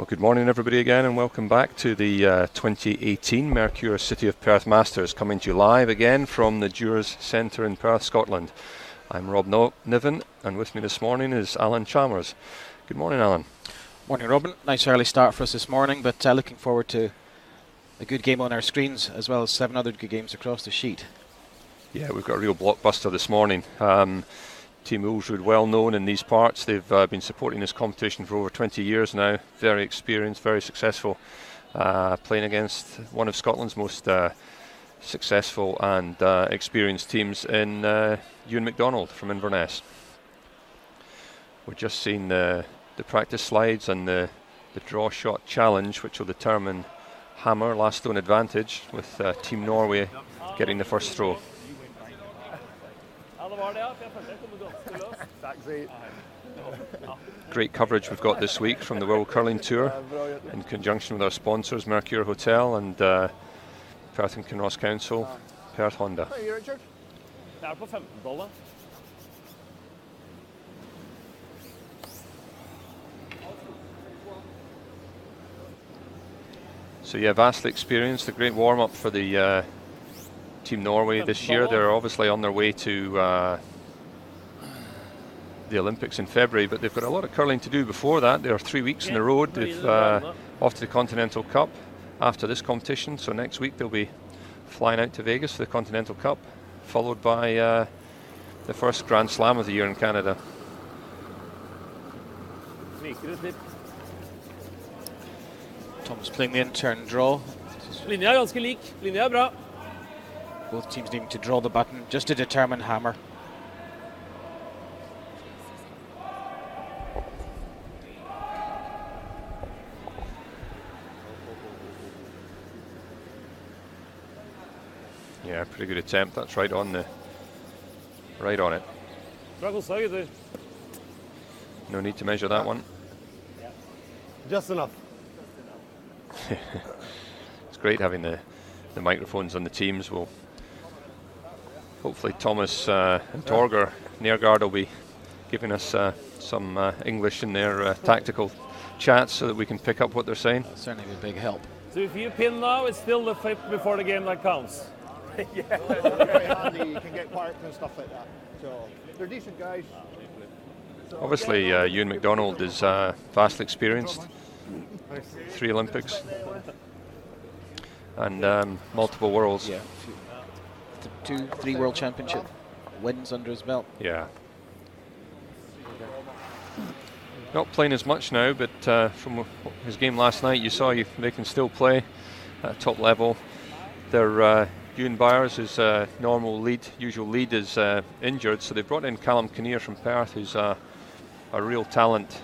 Well, good morning everybody again, and welcome back to the 2018 Mercure City of Perth Masters, coming to you live again from the Dewars Centre in Perth, Scotland. I'm Rob Niven, and with me this morning is Alan Chalmers. Good morning, Alan. Morning, Robin. Nice early start for us this morning, but looking forward to a good game on our screens, as well as 7 other good games across the sheet. Yeah, we've got a real blockbuster this morning. Team Ulsrud, well known in these parts. They've been supporting this competition for over 20 years now. Very experienced, very successful. Playing against one of Scotland's most successful and experienced teams in MacDonald from Inverness. We're just seeing the practice slides and the draw shot challenge, which will determine hammer, last stone advantage, with Team Norway getting the first throw. Great coverage we've got this week from the World Curling Tour in conjunction with our sponsors Mercure Hotel and Perth and Kinross Council, Perth Honda. So yeah, vastly experienced, a great warm-up for the Team Norway this year. They're obviously on their way to the Olympics in February, but they've got a lot of curling to do before that. They're 3 weeks on the road. They've off to the Continental Cup after this competition, so next week they'll be flying out to Vegas for the Continental Cup, followed by the first Grand Slam of the year in Canada. Thomas playing the in-turn draw. Both teams needing to draw the button just to determine hammer. Yeah, pretty good attempt. That's right on it. No need to measure that one. Just enough. It's great having the microphones on the teams. Will hopefully Thomas and Torger Nergard will be giving us some English in their tactical chats so that we can pick up what they're saying. That's certainly a big help. So if you pin now, it's still the flip before the game that counts. Yeah, they're very handy. You can get parked and stuff like that. So they're decent guys. Obviously, Ewan MacDonald is vastly experienced. 3 Olympics and multiple worlds. Yeah, 3 World Championship wins under his belt. Yeah. Not playing as much now, but from his game last night, you saw they can still play at top level. Their Ewan Byers, his usual lead, is injured, so they brought in Callum Kinnear from Perth, who's a real talent.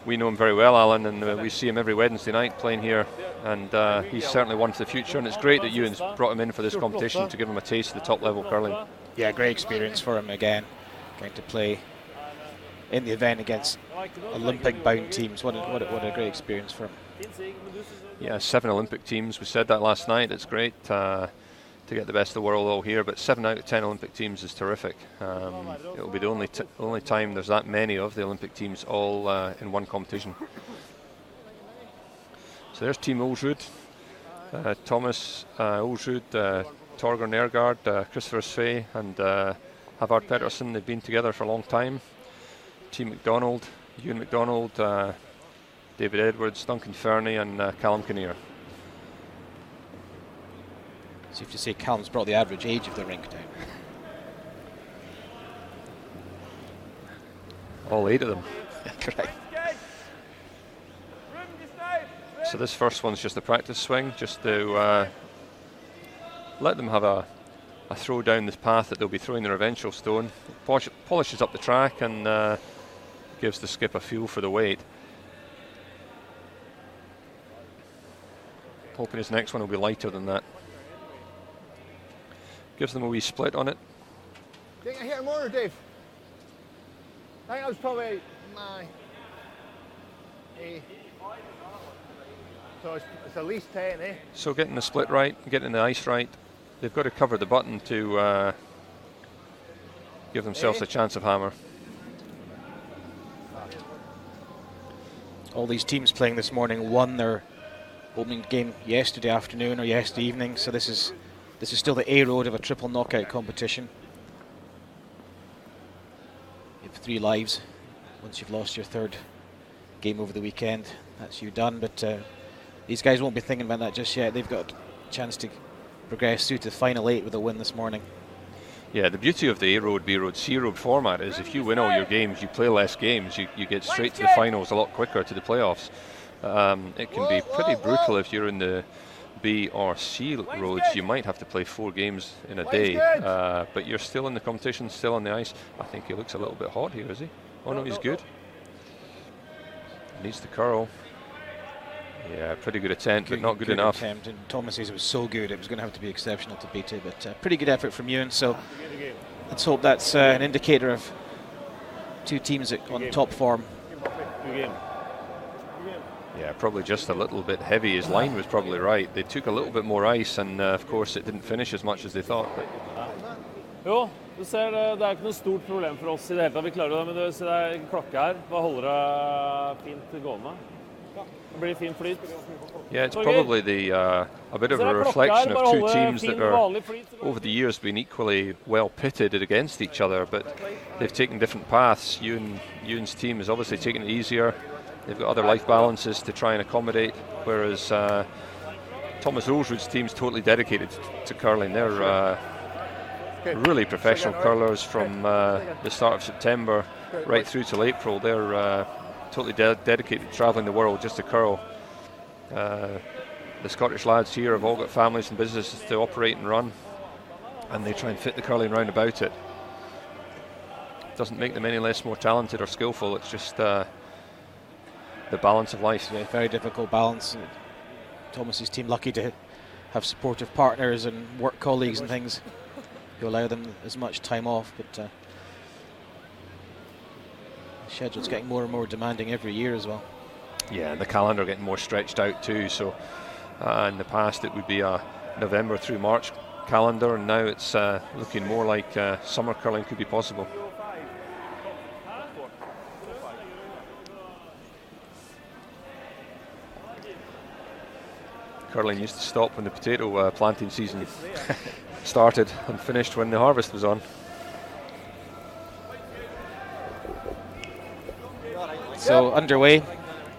We know him very well, Alan, and we see him every Wednesday night playing here, and he's certainly one for the future, and it's great that Ewan's brought him in for this competition to give him a taste of the top level curling. Yeah, great experience for him again, going to play in the event against Olympic bound teams. What a great experience for him. Yeah, 7 Olympic teams. We said that last night. It's great to get the best of the world all here, but 7 out of 10 Olympic teams is terrific. It'll be the only time there's that many of the Olympic teams all in one competition. So there's Team Ulsrud. Thomas Ulsrud, Torger Nergard, Christopher Svei and Havard Pettersson. They've been together for a long time. Team MacDonald, Ewan MacDonald, David Edwards, Duncan Fernie and Callum Kinnear. So you have to say Callum's brought the average age of the rink down. All 8 of them. Correct. So this first one's just a practice swing, just to let them have a throw down this path that they'll be throwing their eventual stone. Polishes up the track and gives the skip a feel for the weight. Hoping his next one will be lighter than that. Gives them a wee split on it. Do you think I hit him more, Dave? I think that was probably my... So it's at least 10, eh? So getting the split right, getting the ice right, they've got to cover the button to give themselves a chance of hammer. all these teams playing this morning won their opening game yesterday afternoon or yesterday evening, so this is still the A road of a triple knockout competition. You have 3 lives. Once you've lost your 3rd game over the weekend, that's you done. But these guys won't be thinking about that just yet. They've got a chance to progress through to the final 8 with a win this morning. Yeah, the beauty of the A road, B road, C road format is if you win all your games, you play less games, you get straight to the finals a lot quicker, to the playoffs. It can be pretty brutal if you're in the B or C roads. You might have to play 4 games in a day, but you're still in the competition, still on the ice. I think he looks a little bit hot here, is he? Oh no, he's good. Needs the curl. Yeah, pretty good attempt, but not good enough. Attempt, and Thomas says it was so good it was going to have to be exceptional to beat it, but pretty good effort from Ewan. So let's hope that's an indicator of 2 teams on top form. Yeah, probably just a little bit heavy. His line was probably right. They took a little bit more ice, and of course it didn't finish as much as they thought. But jo, du ser det er ikke noe stort problem for oss I det hele tatt. Vi klarer det, men du ser det er klokka her. Bare holder det fint gående. Det blir fin flyt. Yeah, it's probably a bit of a reflection of 2 teams that are over the years been equally well pitted against each other, but they've taken different paths. Ewan's team has obviously taken it easier. They've got other life balances to try and accommodate, whereas Thomas Ulsrud's team's totally dedicated to curling. They're really professional curlers from the start of September right through till April. They're totally dedicated to travelling the world just to curl. The Scottish lads here have all got families and businesses to operate and run, and they try and fit the curling round about it. Doesn't make them any less more talented or skillful, it's just the balance of life. Yeah, very difficult balance. Thomas's team lucky to have supportive partners and work colleagues and things who allow them as much time off, but the schedule's getting more and more demanding every year as well. Yeah, and the calendar getting more stretched out too, so in the past it would be a November through March calendar, and now it's looking more like summer curling could be possible. Curling used to stop when the potato planting season started and finished when the harvest was on. So underway,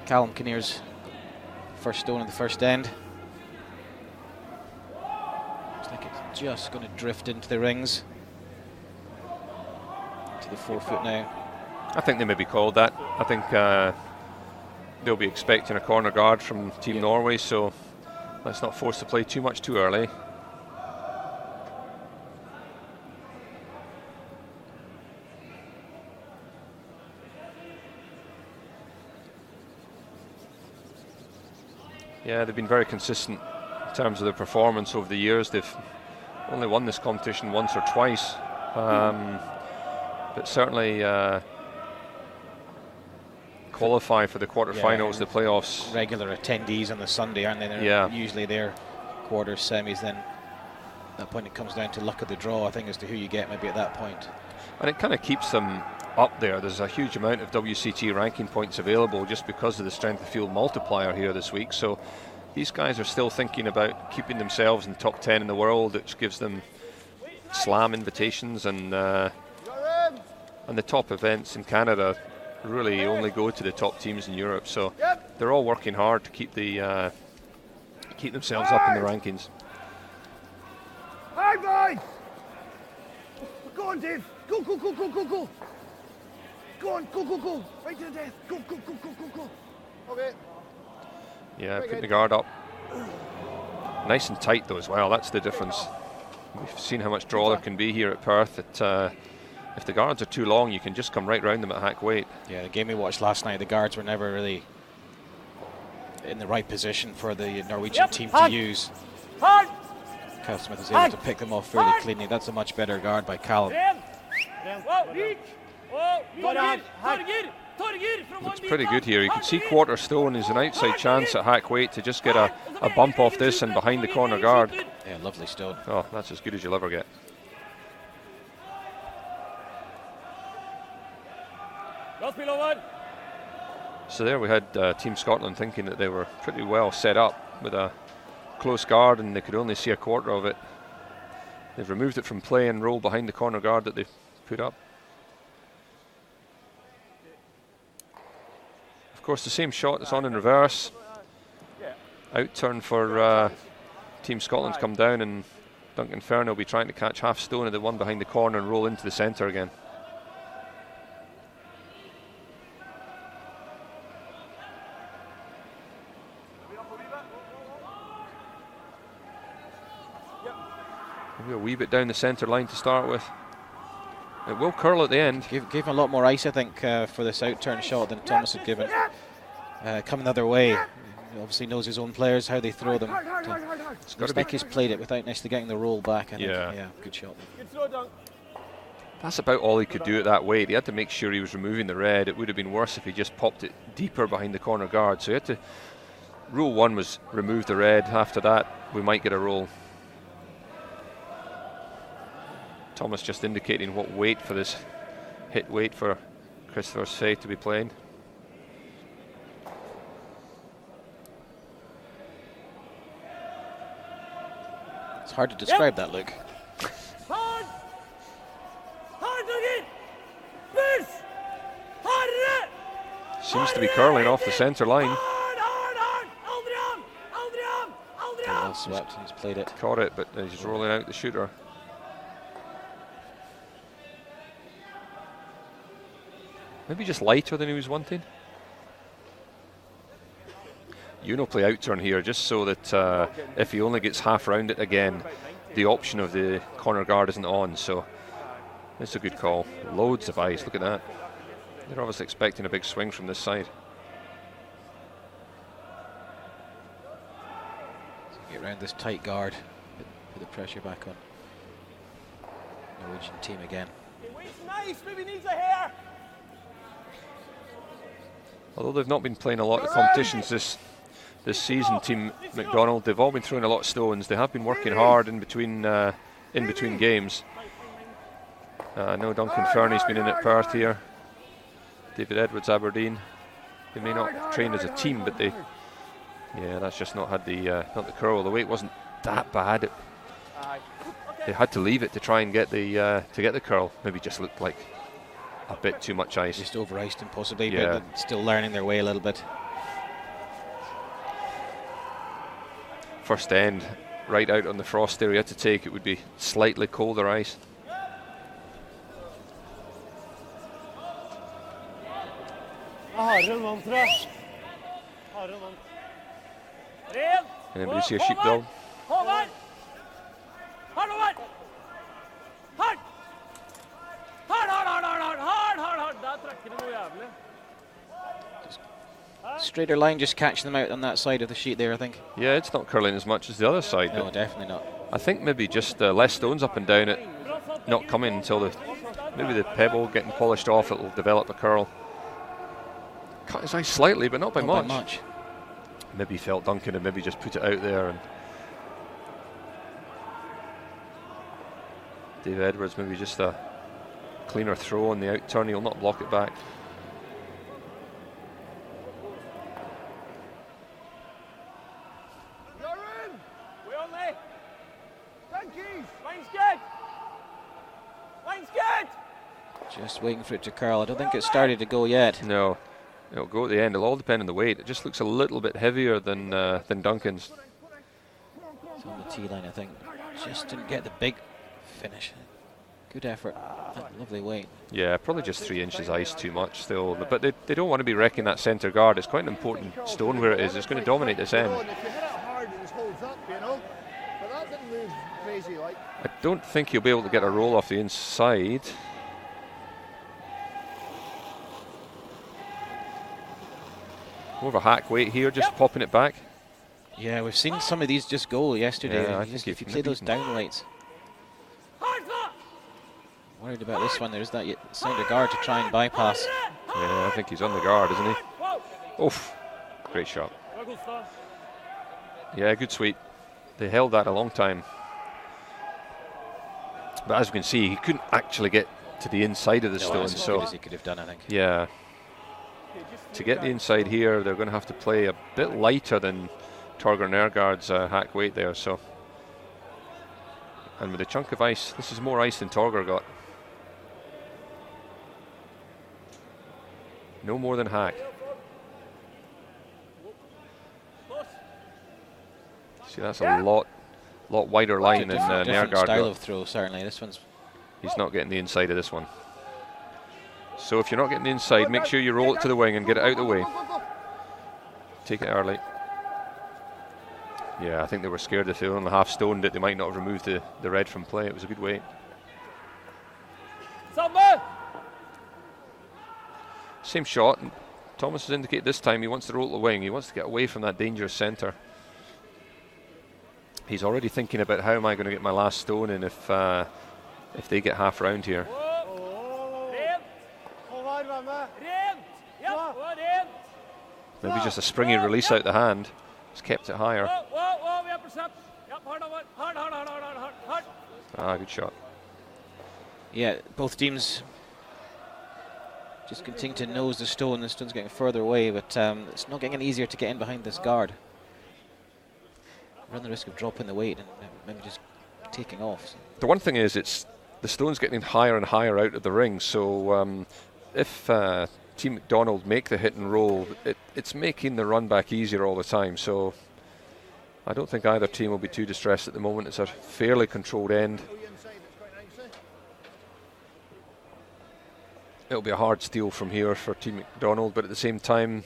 Callum Kinnear's first stone in the first end. Looks like it's just going to drift into the rings. To the 4 foot now. I think they may be called that. I think they'll be expecting a corner guard from Team Norway, so let's not force the play too much too early. Yeah, they've been very consistent in terms of their performance over the years. They've only won this competition once or twice, but certainly qualify for the quarterfinals, the playoffs. Regular attendees on the Sunday, aren't they? They're usually their quarters, semis. Then at that point it comes down to luck of the draw, I think, as to who you get maybe at that point. And it kind of keeps them up there. There's a huge amount of WCT ranking points available just because of the strength of field multiplier here this week. So these guys are still thinking about keeping themselves in the top 10 in the world, which gives them slam invitations, and the top events in Canada really only go to the top teams in Europe. So they're all working hard to keep themselves up in the rankings. Hi, boys! Go on, Dave. Go, go, go, go, go, go. Go on, go, go, go. Right to the death. Go, go, go, go, go, go. Okay. Yeah, put the guard up. Nice and tight though as well, that's the difference. We've seen how much draw there can be here at Perth. If the guards are too long, you can just come right round them at hack weight. Yeah, the game we watched last night, the guards were never really in the right position for the Norwegian team to use. Cal Smith is able to pick them off fairly cleanly. That's a much better guard by Callum. Looks pretty good here. You can see quarter stone is an outside chance at hack weight to just get a bump off this and behind the corner guard. Yeah, lovely stone. Oh, that's as good as you'll ever get. So there we had Team Scotland thinking that they were pretty well set up with a close guard and they could only see a quarter of it. They've removed it from play and roll behind the corner guard that they've put up. Of course, the same shot that's on in reverse. Out turn for Team Scotland's come down, and Duncan Fern will be trying to catch half stone of the one behind the corner and roll into the centre again. Maybe a wee bit down the centre line to start with. It will curl at the end. Gave him a lot more ice, I think, for this out-turn shot than Thomas had given. Coming the other way, he obviously knows his own players, how they throw them. Looks like he's played it without necessarily getting the roll back. I think. Yeah, good shot. That's about all he could do at that weight. He had to make sure he was removing the red. It would have been worse if he just popped it deeper behind the corner guard. So he had to. Rule 1 was remove the red. After that, we might get a roll. Thomas just indicating what weight for this hit weight for Christopher Say to be playing. It's hard to describe that look. Hard! Hard again! Push! Harder! Seems to be curling off the centre line. Hard! Aldrig! Well swept, he's played it. Caught it, but he's rolling out the shooter. Maybe just lighter than he was wanting. Play out turn here just so that if he only gets half round it again, the option of the corner guard isn't on. So it's a good call. Loads of ice, look at that. They're obviously expecting a big swing from this side. So get around this tight guard, put the pressure back on Norwegian team again. Nice, maybe needs a hair. Although they've not been playing a lot of competitions this season, Team MacDonald, they've all been throwing a lot of stones. They have been working hard in between games. I know Duncan Fernie's been in at Perth here. David Edwards, Aberdeen. They may not train as a team, but that's just not had not the curl. The weight wasn't that bad. They had to leave it to try and get the curl. Maybe just looked like a bit too much ice. Just over-iced him possibly, but still learning their way a little bit. First end, right out on the frost there, he had to take. It would be slightly colder ice. And then we see a sheepdog. Straighter line, just catching them out on that side of the sheet there, I think. Yeah, it's not curling as much as the other side. No, definitely not. I think maybe just less stones up and down it, not coming until maybe the pebble getting polished off, it'll develop a curl. Cut his ice slightly, but not by much. Maybe felt Duncan and maybe just put it out there. And Dave Edwards maybe just a cleaner throw on the out turn, he'll not block it back. Just waiting for it to curl. I don't think it's started to go yet. No, it'll go at the end. It'll all depend on the weight. It just looks a little bit heavier than Duncan's. It's on the tee line, I think. Just didn't get the big finish. Good effort. Lovely weight. Yeah, probably just 3 inches ice too much still. But they don't want to be wrecking that centre guard. It's quite an important stone where it is. It's going to dominate this end. I don't think he'll be able to get a roll off the inside. More of a hack weight here, just popping it back. Yeah, we've seen some of these just go yesterday. Yeah, I think think if you play those down weights. Worried about this one. There's that centre guard to try and bypass. Yeah, I think he's on the guard, isn't he? Oof, great shot. Yeah, good sweep. They held that a long time. But as you can see, he couldn't actually get to the inside of the stone. As good as he could have done, I think. Yeah. to get the inside here, they're going to have to play a bit lighter than Torger Nergaard's hack weight there. So, and with a chunk of ice, this is more ice than Torger got. No more than hack. See, that's a lot wider line than different Nergaard style got. of throw, certainly. This one's... He's not getting the inside of this one. So if you're not getting the inside, make sure you roll it to the wing and get it out the way. Take it early. Yeah, I think they were scared if they only half stoned it, they might not have removed the red from play. It was a good weight. Same shot. And Thomas has indicated this time he wants to roll to the wing. He wants to get away from that dangerous centre. He's already thinking about how am I going to get my last stone in if they get half round here. Maybe just a springy release out the hand. He's kept it higher. Ah, good shot. Yeah, both teams just continue to nose the stone. The stone's getting further away, but it's not getting any easier to get in behind this guard. Run the risk of dropping the weight and maybe just taking off. The one thing is, it's the stone's getting higher and higher out of the ring. So if Team MacDonald make the hit and roll, it's making the run back easier all the time. So I don't think either team will be too distressed at the moment. It's a fairly controlled end. It'll be a hard steal from here for Team MacDonald, but at the same time,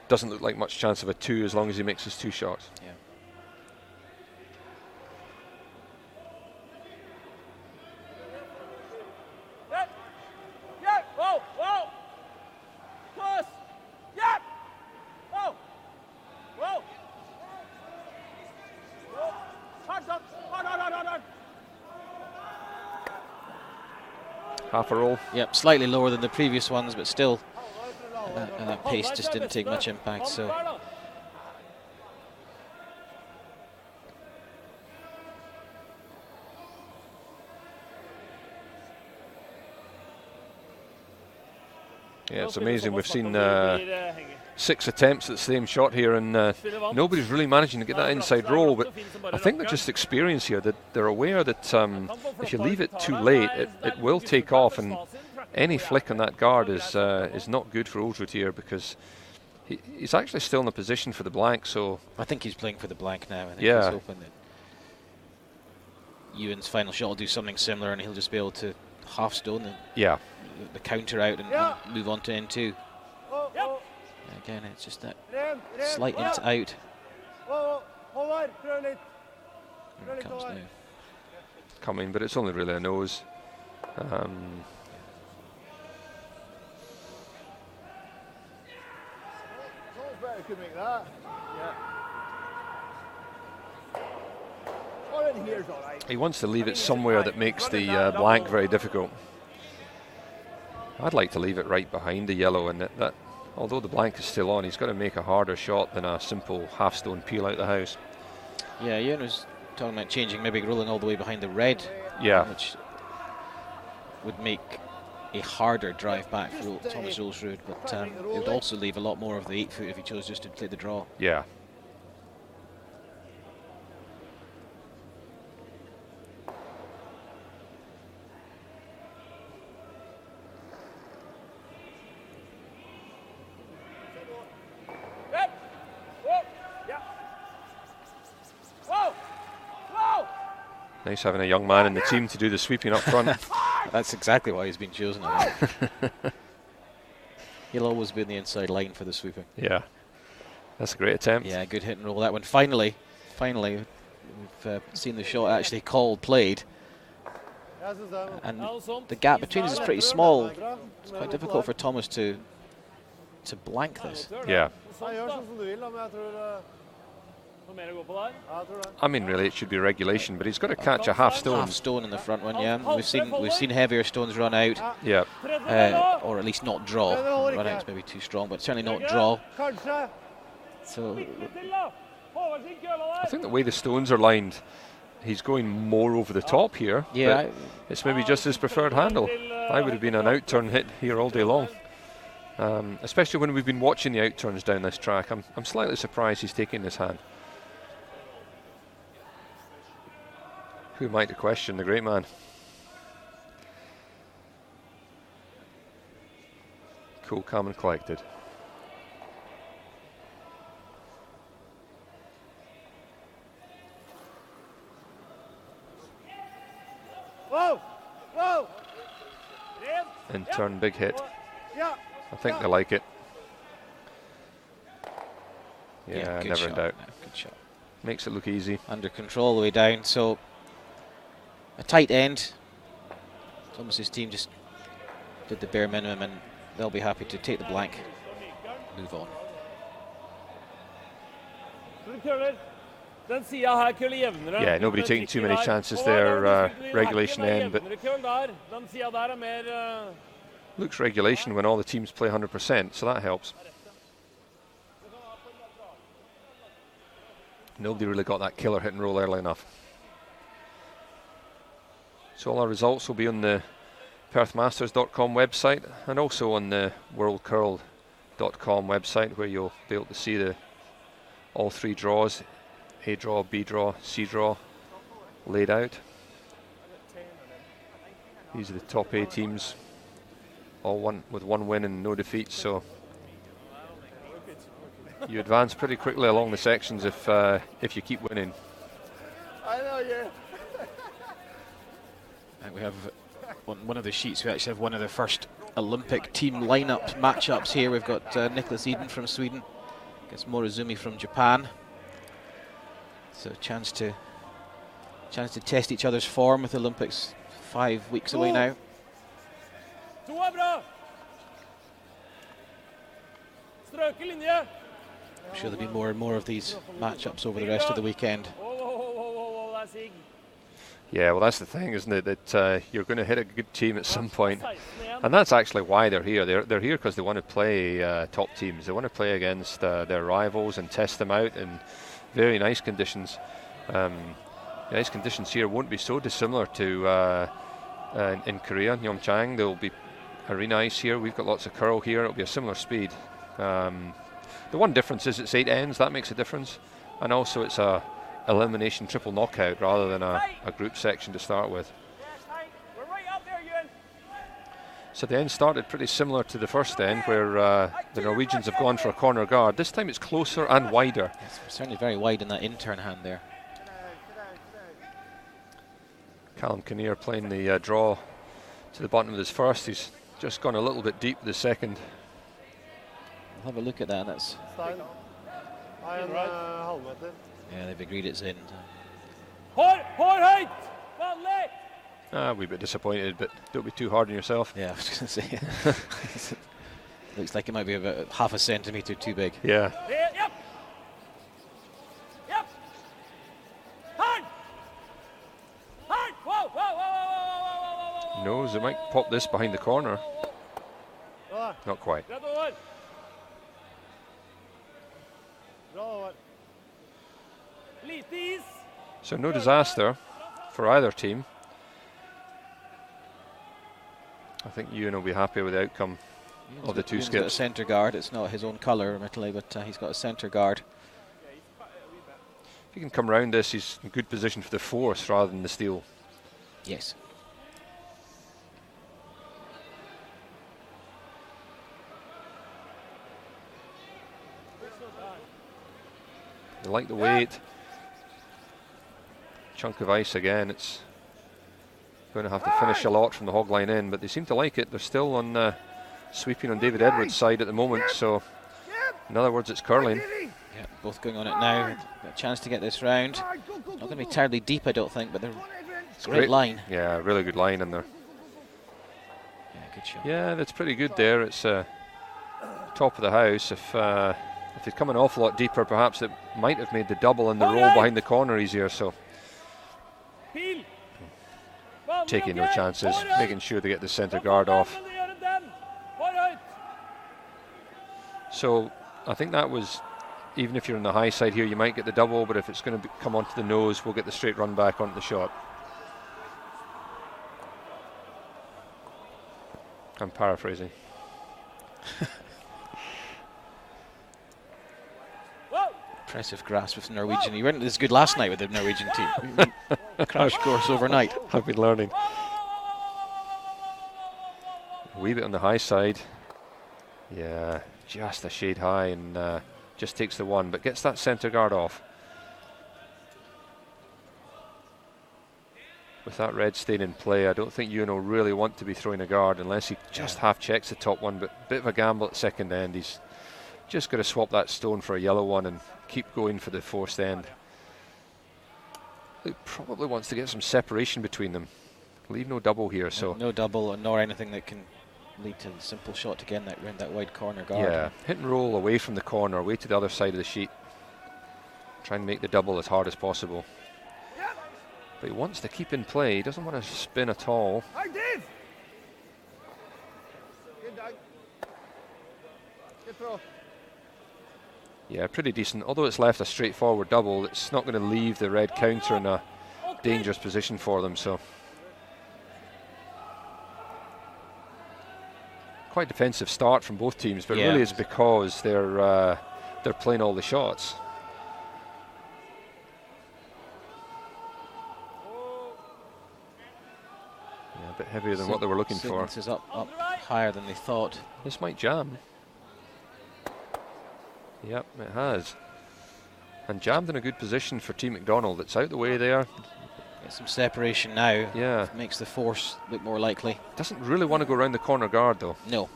doesn't look like much chance of a 2 as long as he makes his 2 shots. Yeah. Half a roll. Yep, slightly lower than the previous ones, but still, and that pace just didn't take much impact. So. Yeah, it's amazing. We've seen 6 attempts at the same shot here, and nobody's really managing to get that inside roll. But I think they're just experienced here, that they're aware that if you leave it too late, it will take off, and any flick on that guard is not good for Ulsrud here, because he's actually still in a position for the blank. So I think he's playing for the blank now. I think yeah. He's hoping that Ewan's final shot will do something similar, and he'll just be able to half stone the counter out and move on to N2. Again, it's just that slight in to out. Here it comes now. Coming, but it's only really a nose. Could make that. He wants to leave it somewhere that makes the blank very difficult. I'd like to leave it right behind the yellow, and that although the blank is still on, he's got to make a harder shot than a simple half stone peel out the house. Yeah, Ewan was talking about changing, maybe rolling all the way behind the red. Yeah. Which would make a harder drive back for Thomas Ulsrud, but it would also leave a lot more of the 8 foot if he chose just to play the draw. Yeah. Nice having a young man in the team to do the sweeping up front. That's exactly why he's been chosen. He'll always be in the inside line for the sweeping. Yeah, that's a great attempt. Yeah, good hit and roll that one. Finally, we've seen the shot actually called, played. And the gap between us is pretty small. It's quite difficult for Thomas to blank this. Yeah. I mean, really, it should be regulation, but he's got to catch a half stone. Half stone in the front one, yeah. We've seen heavier stones run out. Yeah. Or at least not draw. Run out's maybe too strong, but certainly not draw. So I think the way the stones are lined, he's going more over the top here. Yeah, it's maybe just his preferred handle. I would have been an out-turn hit here all day long. Especially when we've been watching the out-turns down this track. I'm slightly surprised he's taking this hand. Who am I to question the great man? Cool, calm and collected. Whoa! Whoa! In turn, big hit. Yeah. I think they like it. Yeah, good never shot. in doubt. No, good shot. Makes it look easy. Under control all the way down, so a tight end. It's almost his team just did the bare minimum, and they'll be happy to take the blank, move on. Yeah, nobody taking too many chances there. Regulation end, but looks regulation when all the teams play 100%, so that helps. Nobody really got that killer hit and roll early enough. So all our results will be on the perthmasters.com website and also on the worldcurl.com website, where you'll be able to see all three draws, A draw, B draw, C draw, laid out. These are the top A teams, all with one win and no defeats, so you advance pretty quickly along the sections if you keep winning. I know, yeah. And we have on one of the sheets, we actually have one of the first Olympic team lineup matchups here. We've got Nicholas Eden from Sweden against Morozumi from Japan. So chance to test each other's form with the Olympics 5 weeks away now. I'm sure there'll be more and more of these matchups over the rest of the weekend. Yeah, well, that's the thing, isn't it? That you're going to hit a good team at some point, and that's actually why they're here. They're here because they want to play top teams. They want to play against their rivals and test them out in very nice conditions. The ice conditions here won't be so dissimilar to in Korea, Pyeongchang. There'll be arena ice here. We've got lots of curl here. It'll be a similar speed. The one difference is it's 8 ends. That makes a difference, and also it's a elimination triple knockout rather than a group section to start with. So the end started pretty similar to the first end, where the Norwegians have gone for a corner guard. This time it's closer and wider. It's certainly very wide in that in-turn hand there. Callum Kinnear playing the draw to the bottom of his first. He's just gone a little bit deep with the second. We'll have a look at that. That's yeah, they've agreed it's in. A wee bit disappointed, but don't be too hard on yourself. Yeah, I was going to say. Looks like it might be about half a centimetre too big. Yeah. Knows it might pop this behind the corner. Not quite. So no disaster for either team. I think Ewan will be happy with the outcome of the two Ewan's got a skips. centre guard. It's not his own colour, admittedly, but he's got a centre guard. If he can come round this, he's in good position for the force rather than the steal. Yes. They like the weight. Chunk of ice again. It's going to have to finish a lot from the hog line in, but they seem to like it. They're still on sweeping on David Edwards' side at the moment, so in other words, it's curling. Yeah, both going on it now. Got a chance to get this round. Not going to be terribly deep, I don't think, but they're great line. Yeah, really good line in there. Yeah, good shot. Yeah, that's pretty good there. It's top of the house. If they'd come an awful lot deeper, perhaps it might have made the double and the roll behind the corner easier. So taking no chances, making sure they get the centre guard off. So I think that was even if you're on the high side here, you might get the double, but if it's going to come onto the nose, we'll get the straight run back onto the shot. I'm paraphrasing. Impressive grasp with Norwegian. He weren't as good last night with the Norwegian team. Crash course overnight. I've been learning. A wee bit on the high side. Yeah, just a shade high, and just takes the one, but gets that centre guard off. With that red stain in play, I don't think Ewan will really want to be throwing a guard unless he just half checks the top one, but a bit of a gamble at second end. He's just got to swap that stone for a yellow one and keep going for the forced end. He probably wants to get some separation between them. Leave no double here, so no double nor anything that can lead to a simple shot to get around that wide corner guard. yeah, hit and roll away from the corner, away to the other side of the sheet. Try and make the double as hard as possible. But he wants to keep in play. He doesn't want to spin at all. Hi, Dave. Good dog. Good throw. Yeah, pretty decent. Although it's left a straightforward double, it's not going to leave the red counter in a dangerous position for them. So quite defensive start from both teams, but really it's because they're playing all the shots. Yeah, a bit heavier than what they were looking for. This is up higher than they thought. This might jam. Yep, it has. And jammed in a good position for Team MacDonald. It's out the way there. Get some separation now. Yeah. Makes the force look more likely. Doesn't really want to go around the corner guard though. No.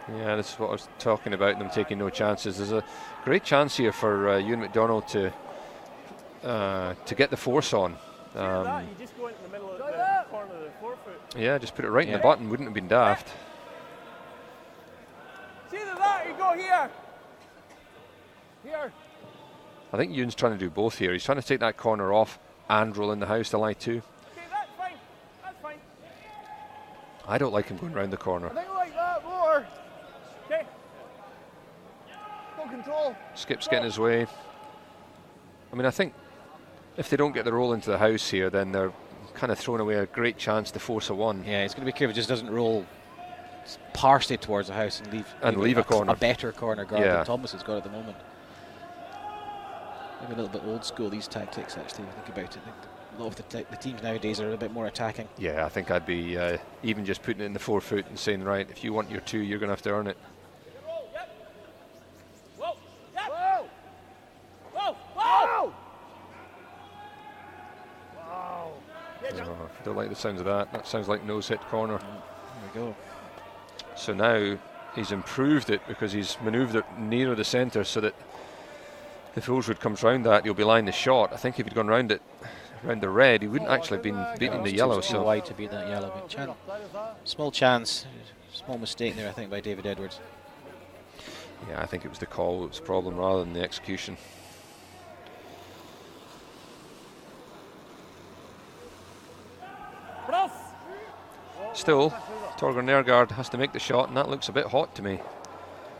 Yeah, this is what I was talking about, them taking no chances. There's a great chance here for Ewan MacDonald to get the force on. You just go into the middle of the corner of the forefoot. Yeah, just put it right in the button. Wouldn't have been daft. See that? You go here. Here. I think Ewan's trying to do both here. He's trying to take that corner off and roll in the house to lie two. Okay, that's fine. That's fine. I don't like him going round the corner. I think I like that more. Okay. Full control. Skip's getting his way. I mean, I think if they don't get the roll into the house here, then they're kind of throwing away a great chance to force a one. Yeah, he's going to be careful. Just doesn't roll partially towards the house and leave a corner. A better corner guard than Thomas has got at the moment. Maybe a little bit old school, these tactics, actually, think about it. I think a lot of the teams nowadays are a bit more attacking. Yeah, I think I'd be even just putting it in the forefoot and saying, right, if you want your two, you're going to have to earn it. Whoa! Whoa! Whoa! Whoa! Wow! Oh, don't like the sounds of that. That sounds like nose hit corner. There we go. So now he's improved it because he's manoeuvred it nearer the centre so that if Ulsrud comes round that, he'll be lying the shot. I think if he'd gone round it, round the red, he wouldn't actually have been beating the yellow. Too wide to beat that yellow. But small chance, small mistake there, I think, by David Edwards. Yeah, I think it was the call that was the problem rather than the execution. Still, Torger Nergard has to make the shot, and that looks a bit hot to me.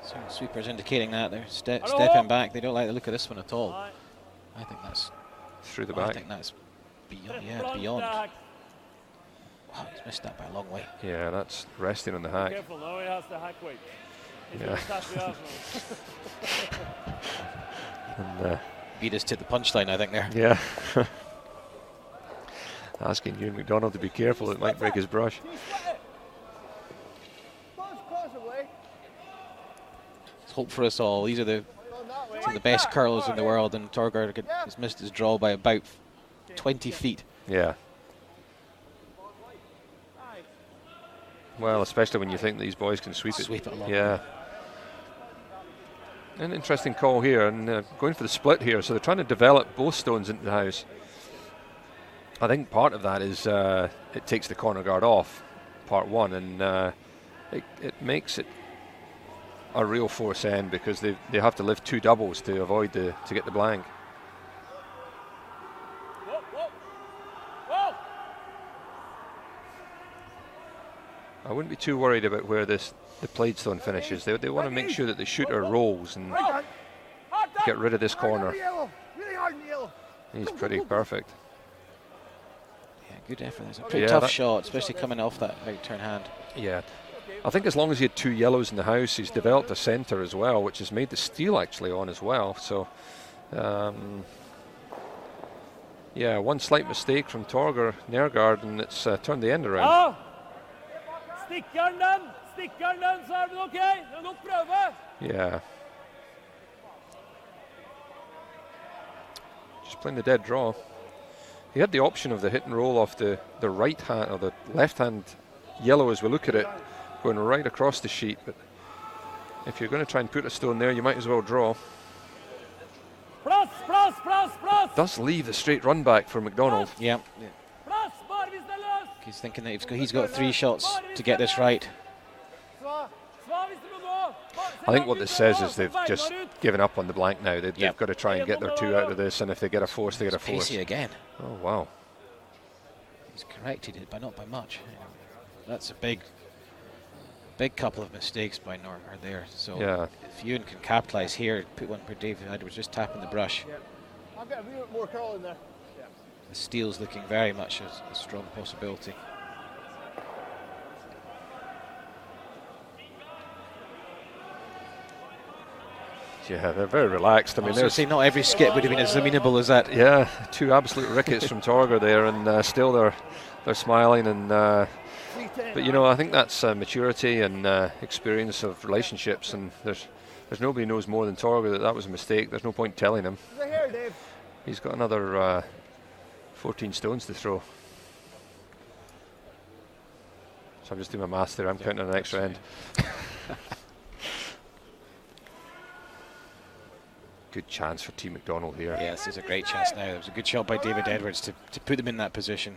So sweeper's indicating that they're stepping back. They don't like the look of this one at all. I think that's through the back. I think that's beyond. Wow, he's missed that by a long way. Yeah, that's resting on the hack. Careful now, he has the hack weight. And, beat us to the punchline, I think, there. Yeah. Asking Ewan MacDonald to be careful, it might break his brush. It's hope for us all. These are some of the best curlers in the world, and Torger has missed his draw by about 20 feet. Yeah. Well, especially when you think these boys can sweep it along. Yeah. An interesting call here, and going for the split here, so they're trying to develop both stones into the house. I think part of that is it takes the corner guard off, part one, and it makes it a real force end because they have to lift two doubles to avoid to get the blank. I wouldn't be too worried about where the Pladestone finishes. They want to make sure that the shooter rolls and get rid of this corner. He's pretty perfect. Yeah, good effort. That's a pretty tough shot, especially coming off that right turn hand. Yeah. I think as long as he had 2 yellows in the house, he's developed a centre as well, which has made the steel actually on as well. So, yeah, one slight mistake from Torger Nergard, and it's turned the end around. Oh! Stikker den, så det okay. Det nok prøve. Yeah. Just playing the dead draw. He had the option of the hit and roll off the right hand, or the left hand yellow as we look at it, going right across the sheet, but if you're going to try and put a stone there, you might as well draw. Does leave the straight run back for MacDonald. Yeah. He's thinking that he's got 3 shots to get this right. I think what this says is they've just given up on the blank now. They've got to try and get their 2 out of this, and if they get a force, they get a force. Pacey again. Oh, wow. He's corrected it, but not by much. That's a big couple of mistakes by Norgard there. So if Ewan can capitalise here, put one per David Edwards, just tapping the brush. Yeah. I've got a wee bit more curl in there. Yeah. The steel's looking very much a strong possibility. Yeah, they're very relaxed. I mean, not every skip would have been as amenable as that. Yeah, 2 absolute rickets from Torger there, and still they're smiling. And but you know, I think that's maturity and experience of relationships. And there's nobody knows more than Torger that was a mistake. There's no point telling him. He's got another 14 stones to throw. So I'm just doing my maths there. I'm counting an extra end. Good chance for Team MacDonald here. Yes, it's a great chance now. It was a good shot by David Edwards to put them in that position.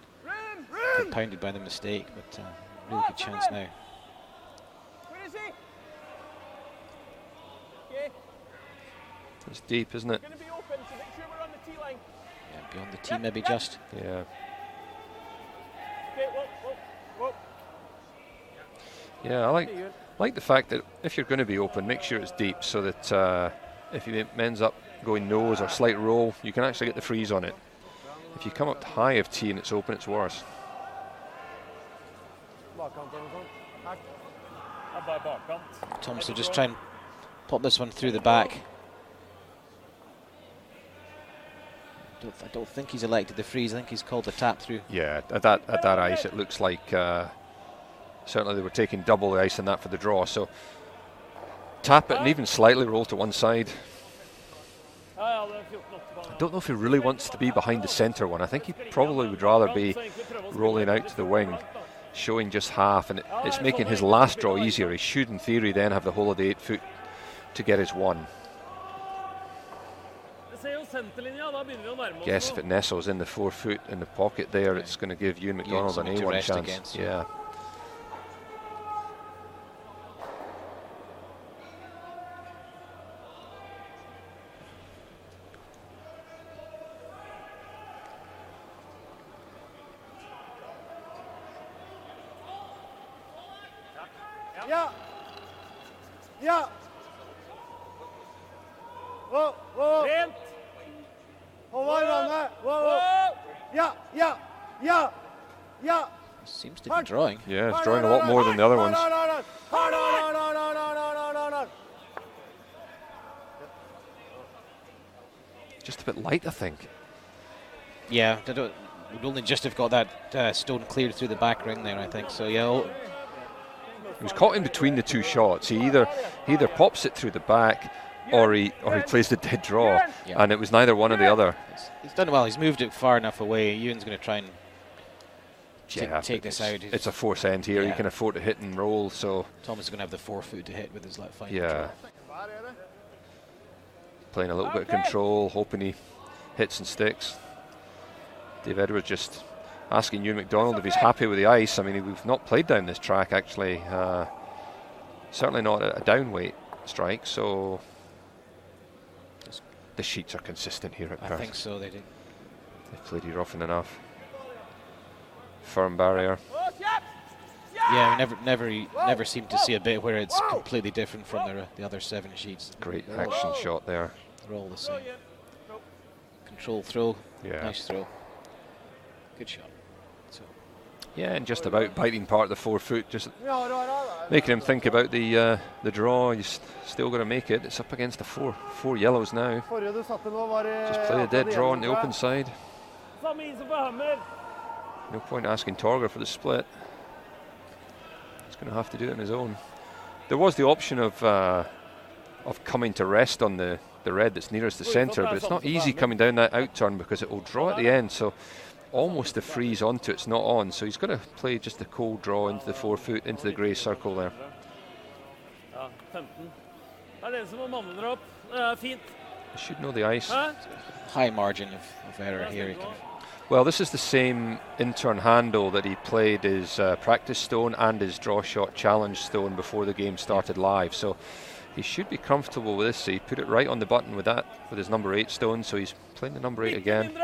Compounded by the mistake, but really good chance now. Where is he? It's deep, isn't it? Going to be open, so make sure we're on the tee line. Yeah, beyond the tee maybe just. Yeah. Okay, whoa. Yeah, I like the fact that if you're going to be open, make sure it's deep, so that if he ends up going nose or slight roll, you can actually get the freeze on it. If you come up high of tee and it's open, it's worse. Thomas will just try and pop this one through the back. I don't think he's elected the freeze. I think he's called the tap through. Yeah, at that ice, it looks like certainly they were taking double the ice in that for the draw. So tap it and even slightly roll to one side. I don't know if he really wants to be behind the centre one. I think he probably would rather be rolling out to the wing, showing just half, and it's making his last draw easier. He should, in theory, then have the whole of the 8 foot to get his 1. Guess if it nestles in the 4 foot in the pocket there, it's going to give Ewan MacDonald an A1 chance. Against, yeah. Yeah. Whoa. Hold on that. Whoa. Yeah. Seems to be drawing. Yeah, it's drawing a lot more than the other ones. No. Just a bit light, I think. Yeah, would only just have got that stone cleared through the back ring there, I think. So yeah. He was caught in between the 2 shots. He either pops it through the back, or he plays the dead draw, and it was neither one or the other. He's done well. He's moved it far enough away. Ewan's going to try and take this out. It's a force end here. You can afford to hit and roll. So Thomas is going to have the 4 foot to hit with his left final draw. Playing a little bit of control, hoping he hits and sticks. Dave Edwards just asking Ewan MacDonald if he's happy with the ice. I mean, we've not played down this track actually. Certainly not a down weight strike. So the sheets are consistent here at Perth. I think so. They did. They've played here often enough. Firm barrier. Yeah, never seem to see a bit where it's completely different from the other 7 sheets. Great action shot there. They're all the same. Control throw. Yeah. Nice throw. Good shot. So. Yeah, and just about biting part of the 4 foot, just making him think about the draw. He's still got to make it. It's up against the four yellows now. Just play a dead draw on the open side. No point asking Torger for the split. He's going to have to do it on his own. There was the option of coming to rest on the red that's nearest the centre, but it's not easy coming down that out turn because it will draw at the end. So almost the freeze onto it's not on. So he's got to play just a cold draw into the 4 foot, into the grey circle there. You should know the ice. High margin of error here. Well, this is the same in-turn handle that he played his practice stone and his draw shot challenge stone before the game started live. So he should be comfortable with this. So he put it right on the button with that, with his number 8 stone. So he's playing the number 8 again.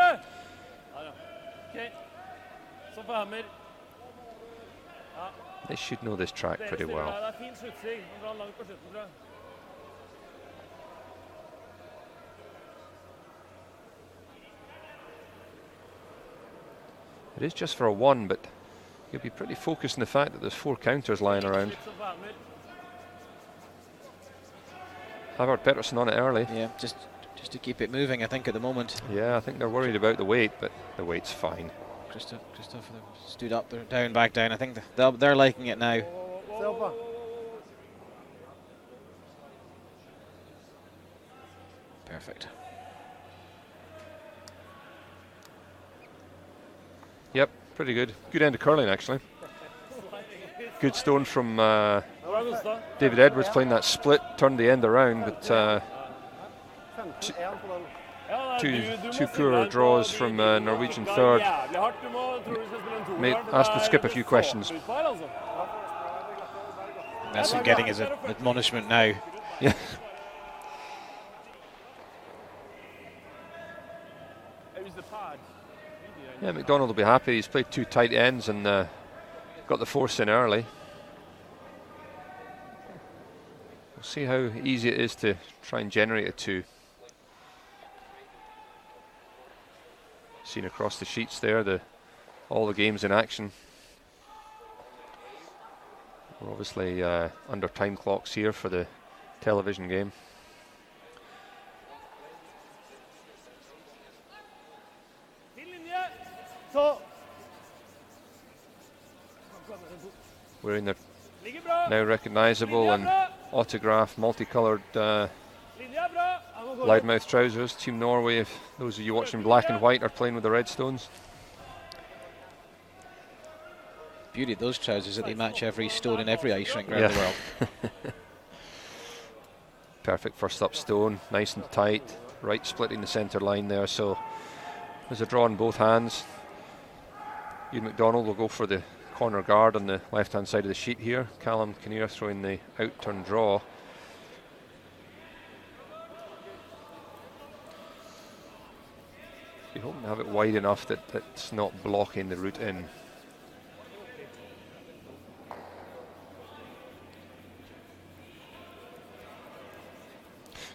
They should know this track pretty well. It is just for a 1, but he'll be pretty focused on the fact that there's 4 counters lying around. Havard Pettersson on it early. Yeah, just to keep it moving, I think, at the moment. Yeah, I think they're worried about the weight, but the weight's fine. Christoph stood up, they're down, back down. I think they're liking it now. Perfect. Yep, pretty good. Good end of curling, actually. Good stone from David Edwards playing that split, turned the end around, but two poor draws from Norwegian third. Asked to skip a few questions. That's him getting his admonishment now. Yeah. Yeah, MacDonald will be happy. He's played 2 tight ends and got the force in early. We'll see how easy it is to try and generate a 2. Seen across the sheets there, all the games in action. We're obviously under time clocks here for the television game. We're in the now recognisable and autograph multicoloured loudmouth trousers. Team Norway, if those of you watching black and white, are playing with the red stones. Beauty of those trousers that they match every stone in every ice rink around the world. Perfect first up stone, nice and tight, right splitting the centre line there. So there's a draw on both hands. Ian MacDonald will go for the corner guard on the left hand side of the sheet here. Callum Kinnear throwing the out turn draw. Be hoping to have it wide enough that it's not blocking the route in.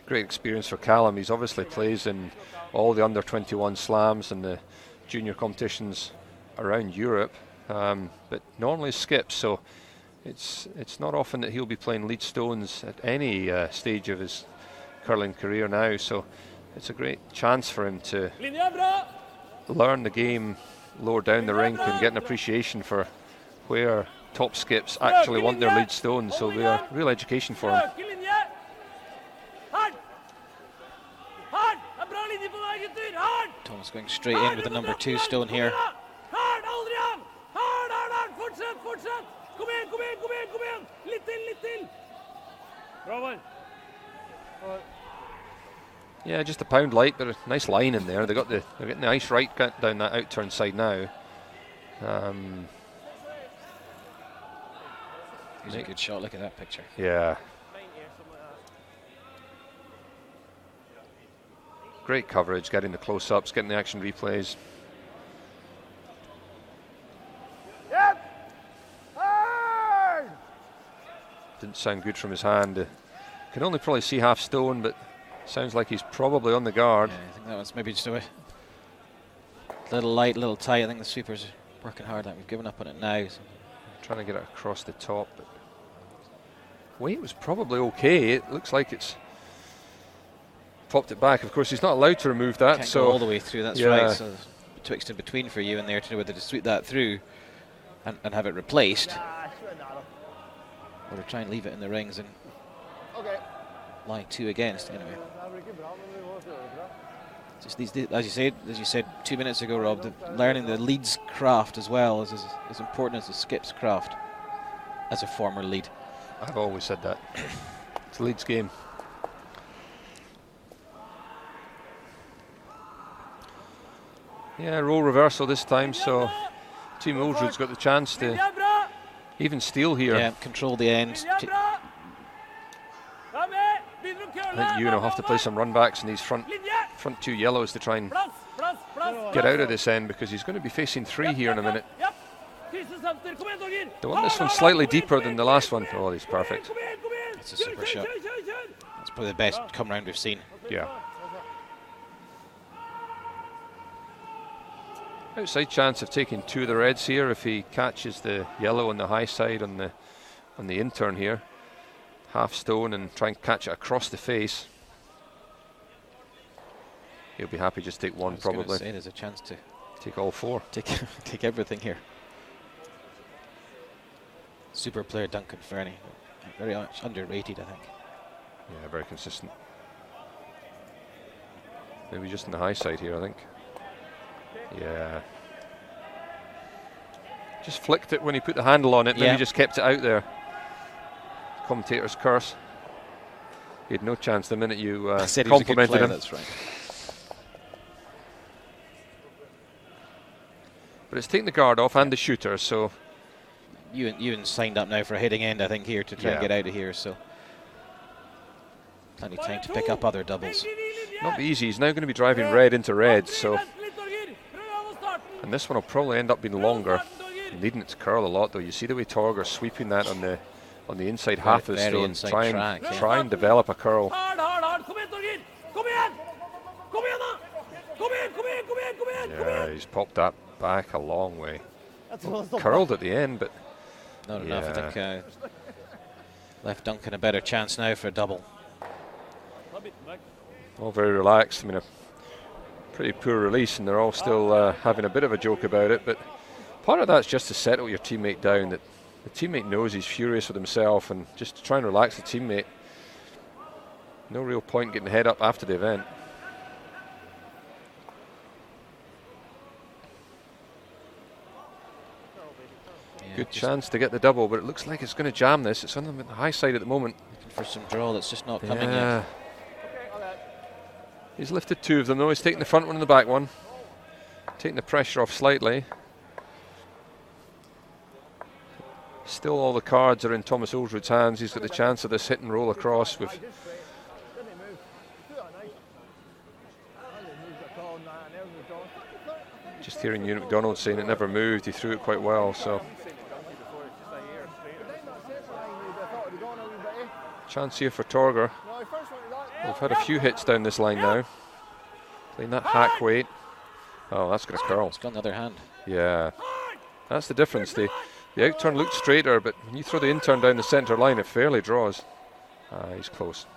Great experience for Callum. He's obviously plays in all the under 21 slams and the junior competitions around Europe, but normally skips, so it's not often that he'll be playing lead stones at any stage of his curling career now, so it's a great chance for him to learn the game lower down the rink and get an appreciation for where top skips actually want their lead stones, so they are real education for him. Thomas going straight in with the number 2 stone here. Yeah, just a pound light, but a nice line in there. They're getting the ice right down that out turn side now. Here's a good shot. Look at that picture. Yeah. Great coverage, getting the close-ups, getting the action replays. Yep. Didn't sound good from his hand. Can only probably see half stone, but sounds like he's probably on the guard. Yeah, I think that one's maybe just a little light, a little tight. I think the sweeper's working hard. Like we've given up on it now. So. Trying to get it across the top, but weight was probably okay. It looks like it's popped it back. Of course, he's not allowed to remove that. Can't so go all the way through. That's right. So betwixt and between for you in there to know whether to sweep that through and have it replaced, or to try and leave it in the rings and lie 2 against anyway. Just these, as you said 2 minutes ago, Rob, learning the lead's craft as well is as important as the skip's craft as a former lead. I've always said that. It's a lead's game. Yeah, roll reversal this time, so Team Ulsrud's got the chance to even steal here. Yeah, control the end. I think Ewan will have to play some run backs in these front 2 yellows to try and get out of this end, because he's going to be facing 3 here in a minute. They want this one slightly deeper than the last one. Oh, he's perfect. It's a super shot. That's probably the best come round we've seen. Yeah. Outside chance of taking 2 of the reds here if he catches the yellow on the high side on the intern here. Half stone and try and catch it across the face. He'll be happy just take 1 probably. Say, there's a chance to take all 4. Take everything here. Super player Duncan Fernie, very much underrated, I think. Yeah, very consistent. Maybe just on the high side here, I think. Yeah. Just flicked it when he put the handle on it, maybe just kept it out there. Commentator's curse. He had no chance the minute you complimented him. That's right. But it's taking the guard off and the shooter, so... Ewan signed up now for a heading end, I think, here to try and get out of here, so... Plenty of time to pick up other doubles. Not be easy. He's now going to be driving red into red, so... And this one will probably end up being longer. Needing it to curl a lot, though. You see the way Torger's sweeping that on the inside half of the stone. Try and develop a curl. Yeah, he's popped that back a long way. Curled at the end, but not enough. I think left Duncan a better chance now for a double. All very relaxed. I mean, a pretty poor release, and they're all still having a bit of a joke about it. But part of that's just to settle your teammate down. That the teammate knows he's furious with himself, and just to try and relax the teammate. No real point getting the head up after the event. Good chance to get the double, but it looks like it's going to jam this. It's on the high side at the moment. Looking for some draw that's just not coming yet. He's lifted 2 of them though. He's taking the front one and the back one. Taking the pressure off slightly. Still all the cards are in Thomas Ulsrud's hands. He's got the chance of this hit and roll across with... Just hearing Ewan MacDonald saying it never moved. He threw it quite well, so... Chance here for Torger. We've had a few hits down this line now. Playing that hack weight. Oh, that's going to curl. It's gone the other hand. Yeah. That's the difference. The outturn looked straighter, but when you throw the intern down the centre line, it fairly draws. He's close.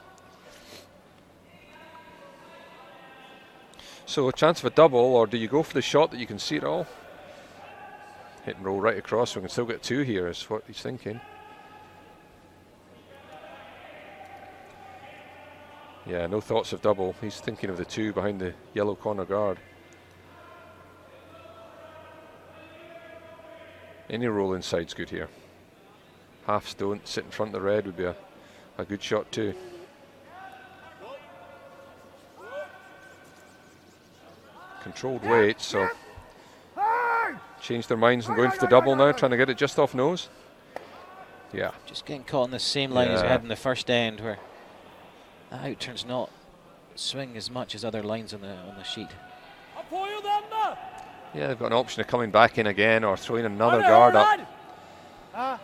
So a chance of a double, or do you go for the shot that you can see it all? Hit and roll right across, so we can still get 2 here, is what he's thinking. Yeah, no thoughts of double. He's thinking of the 2 behind the yellow corner guard. Any roll inside's good here. Half stone, sit in front of the red would be a good shot too. Controlled weight, so changed their minds and going for the double now, trying to get it just off nose. Yeah. Just getting caught on the same line as we had in the first end, where that outturns not swing as much as other lines on the sheet. Yeah, they've got an option of coming back in again or throwing another guard up.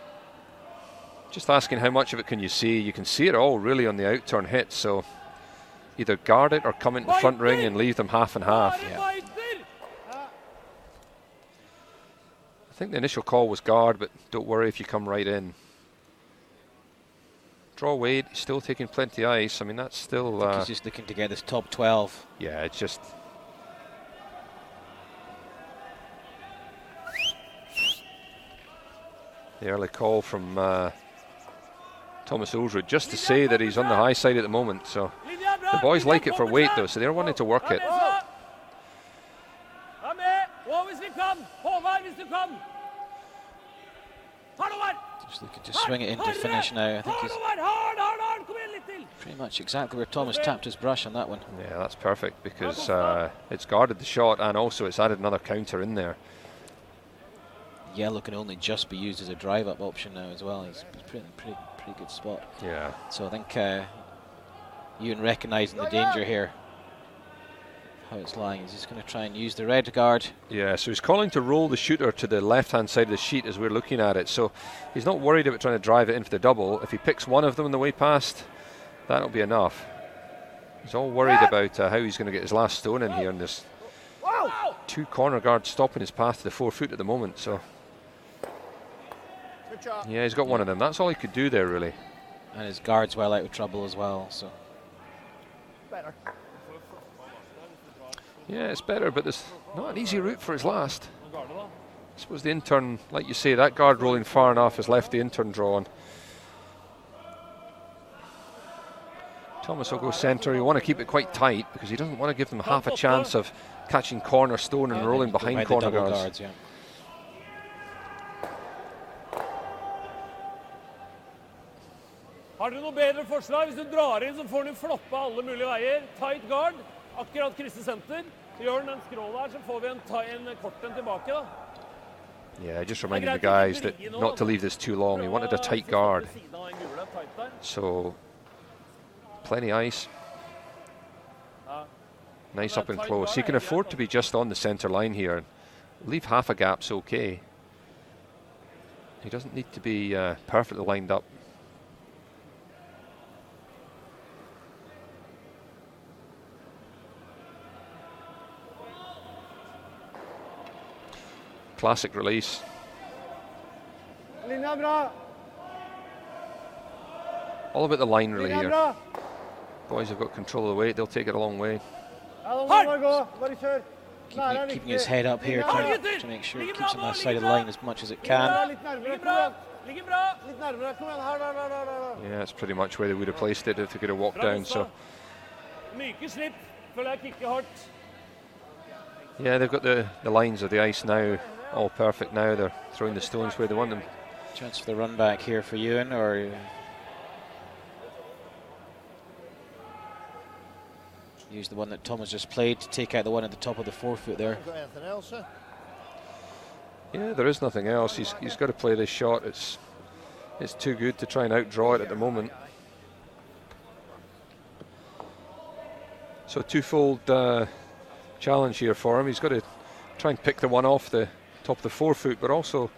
Just asking how much of it can you see. You can see it all really on the outturn hit, so either guard it or come into the front ring and leave them half and half. Yeah. I think the initial call was guard, but don't worry if you come right in. Draw weight, still taking plenty of ice. I mean, that's still... he's just looking to get this top 12. Yeah, it's just... The early call from Thomas Ulsrud, just to say that he's on the high side at the moment. So the boys like it for weight, though, so they're wanting to work it. Just looking to swing it into finish now. I think he's pretty much exactly where Thomas tapped his brush on that one. Yeah, that's perfect because it's guarded the shot and also it's added another counter in there. Yellow can only just be used as a drive-up option now as well. He's pretty good spot. Yeah. So I think Ewan recognising the danger here, how it's lying. He's just going to try and use the red guard. Yeah, so he's calling to roll the shooter to the left-hand side of the sheet as we're looking at it. So he's not worried about trying to drive it into the double. If he picks one of them on the way past, that'll be enough. He's all worried about how he's going to get his last stone in here, and there's two corner guards stopping his path to the 4 foot at the moment. So yeah, he's got one of them. That's all he could do there, really. And his guard's well out of trouble as well. So yeah, it's better, but there's not an easy route for his last. I suppose the intern, like you say, that guard rolling far enough has left the intern drawn. Thomas will go centre. You want to keep it quite tight because he doesn't want to give them half a chance of catching corner stone and rolling behind corner guards. Yeah. Har dere noe bedre forslag? Hvis du drar inn, så får du floppe alle mulige veier. Tight guard, akkurat krysse senter. Gjør den scroll her, så får vi en kort en tilbake da. Yeah, just reminding the guys that not to leave this too long. He wanted a tight guard. So, plenty ice. Nice up and close. He can afford to be just on the centre line here. Leave half a gap's okay. He doesn't need to be perfectly lined up. Classic release. All about the line really here. Boys have got control of the weight, they'll take it a long way. Keeping his head up here, trying to make sure it keeps on that side of the line as much as it can. Yeah, it's pretty much where they would have placed it if they could have walked down. So yeah, they've got the lines of the ice now all perfect now. They're throwing the stones where they want them. Chance for the run back here for Ewan, or use the one that Thomas just played to take out the one at the top of the 4 foot there. Yeah, there is nothing else. He's got to play this shot. It's too good to try and outdraw it at the moment. So twofold challenge here for him. He's got to try and pick the one off the top of the 4 foot, but also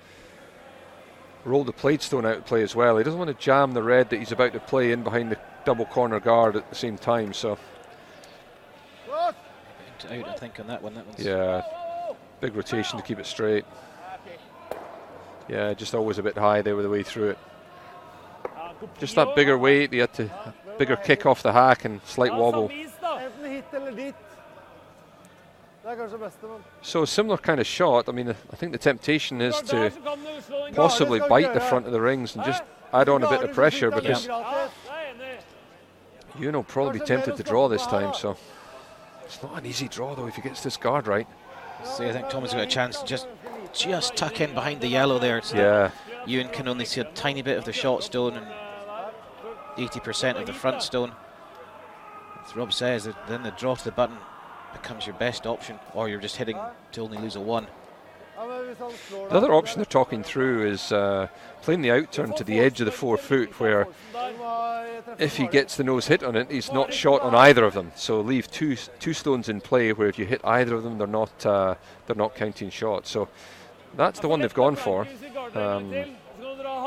roll the plate stone out of play as well. He doesn't want to jam the red that he's about to play in behind the double corner guard at the same time. So out, I think, on that one. That one's yeah, big rotation to keep it straight. Yeah, just always a bit high there with the way through it. Just that bigger weight, he had to bigger kick off the hack and slight wobble. So a similar kind of shot. I mean, I think the temptation is to possibly bite the front of the rings and just add on a bit of pressure, because Ewan will probably be tempted to draw this time. So it's not an easy draw though if he gets this guard right. So I think Thomas got a chance to just tuck in behind the yellow there. So yeah. Ewan can only see a tiny bit of the shot stone and 80% of the front stone. As Rob says, then the draw to the button becomes your best option, or you're just hitting to only lose a 1. The other option they're talking through is playing the outturn to the edge of the 4 foot, where if he gets the nose hit on it, he's not shot on either of them. So leave two stones in play, where if you hit either of them, they're not counting shots. So that's the one they've gone for.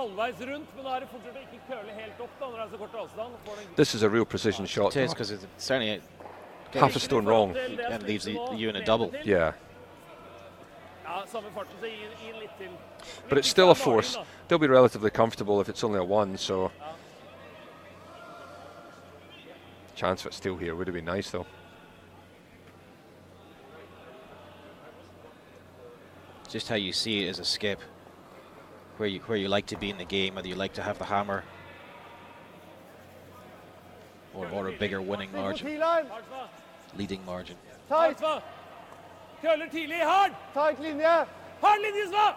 halvveis rundt, men da er det fortsatt å ikke curle helt opp da, når det er så kort avstand. This is a real precision shot. It is, because it's certainly Half a stone wrong. and leaves you in a double. Yeah. Ja, samme farten, så inn litt til. But it's still a force. They'll be relatively comfortable if it's only a 1, so... Chance for it still here would have been nice, though. Just how you see it as a skip, where you like to be in the game, whether you like to have the hammer or a bigger winning margin, leading margin. Tight. Køller tidlig, hard! Tight linje. Hard linje, Sva!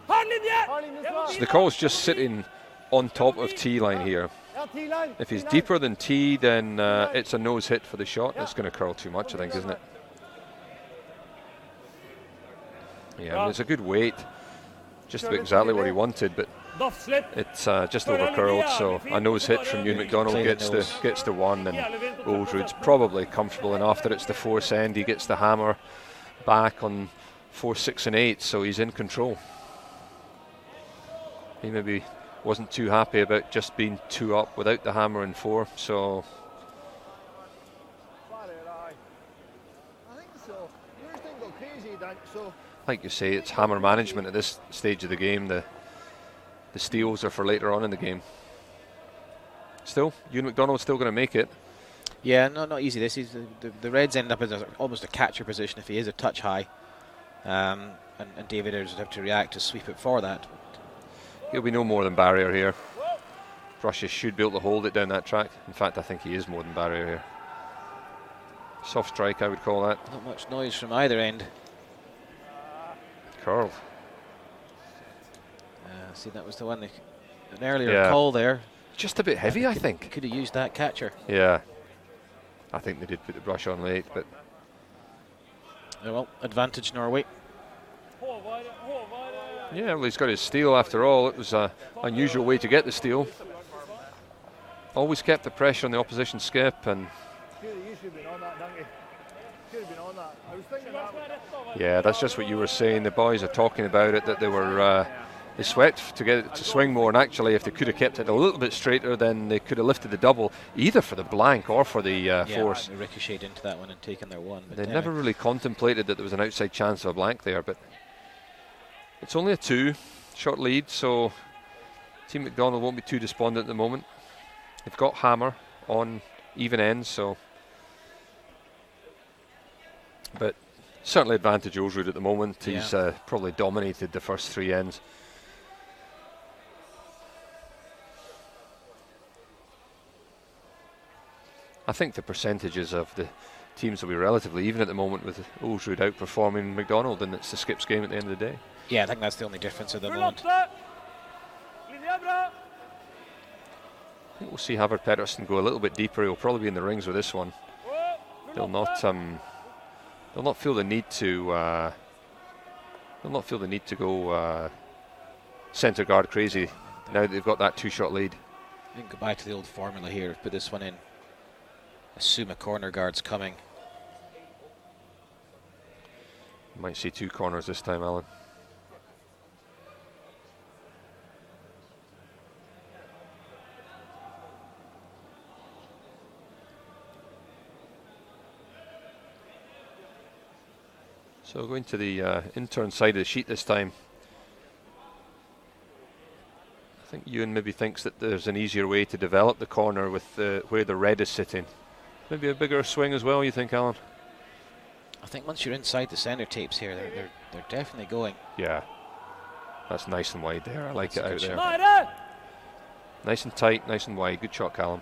Hard linje! Hard linje, Sva. So the call's just sitting on top of T line here. Ja, T-line. If he's deeper than T, then it's a nose hit for the shot. It's going to curl too much, I think, isn't it? Yeah, I mean, it's a good weight. Just about exactly what he wanted, but it's just over curled. So a nose hit from Ewan MacDonald gets the 1, and Ulsrud's probably comfortable enough that it's the force end. He gets the hammer back on 4, 6, and 8, so he's in control. He maybe wasn't too happy about just being 2 up without the hammer in 4, so... I think so. Yours didn't go crazy, Dan, so... Like you say, it's hammer management at this stage of the game. The steals are for later on in the game. Still, Ewan MacDonald's still going to make it. Yeah, no, not easy. This is the Reds end up as almost a catcher position if he is a touch high, and David Ayres would have to react to sweep it for that. He'll be no more than barrier here. Brushes should be able to hold it down that track. In fact, I think he is more than barrier here. Soft strike, I would call that. Not much noise from either end. Curled. See, that was the one, an earlier call there. Just a bit heavy, I think. Could have used that catcher. Yeah. I think they did put the brush on late, but... Well, advantage Norway. Yeah, well, he's got his steal after all. It was an unusual way to get the steal. Always kept the pressure on the opposition skip, and... You should have been on that, don't you? Should have been on that. I was thinking that. Yeah, that's just what you were saying. The boys are talking about it, that they were... They sweat to get it to swing more, and actually if they could have kept it a little bit straighter, then they could have lifted the double, either for the blank or for the force. They ricocheted into that one and taken their 1. They never really contemplated that there was an outside chance of a blank there, but it's only a 2-shot lead, so Team MacDonald won't be too despondent at the moment. They've got hammer on even ends, so... But certainly advantage Ulsrud at the moment. He's probably dominated the first 3 ends. I think the percentages of the teams will be relatively even at the moment, with Ulsrud outperforming MacDonald, and it's the skips game at the end of the day. Yeah, I think that's the only difference at the moment. I think we'll see Havard Pettersson go a little bit deeper. He'll probably be in the rings with this one. They'll not feel the need to. They'll not feel the need to go centre guard crazy now that they've got that 2-shot lead. We can go back to the old formula here. Put this one in. Assume a corner guard's coming. Might see 2 corners this time, Alan. So going to the intern side of the sheet this time. I think Ewan maybe thinks that there's an easier way to develop the corner with where the red is sitting. Maybe a bigger swing as well, you think, Alan? I think once you're inside the centre tapes here, they're definitely going. Yeah. That's nice and wide there. I like it out there. Shot. Nice and tight, nice and wide. Good shot, Callum.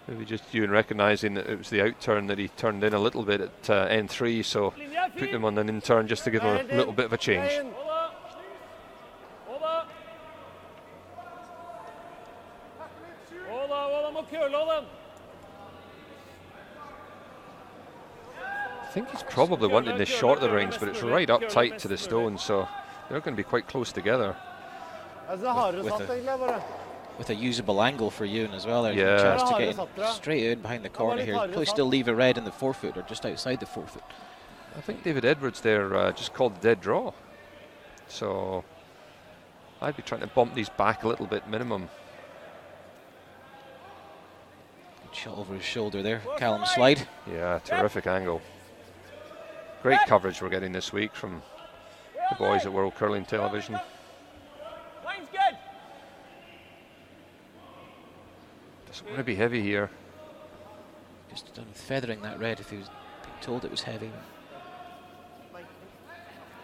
Maybe just Ewan recognising that it was the out turn that he turned in a little bit at N3, so put them on an in turn just to give him a little bit of a change. I think he's probably wanting this short of the rings, but it's right up tight to the stone, so they're going to be quite close together. With a usable angle for Ewan as well. There's Yeah. a chance to get in straight in behind the corner here. Probably still leave a red in the 4-foot or just outside the 4-foot. I think David Edwards there just called the dead draw. So I'd be trying to bump these back a little bit minimum. Good shot over his shoulder there. Callum slide. Yeah, terrific angle. Great coverage we're getting this week from the boys at World Curling Television. Line's good. Doesn't want to be heavy here. Just done with feathering that red if he was being told it was heavy.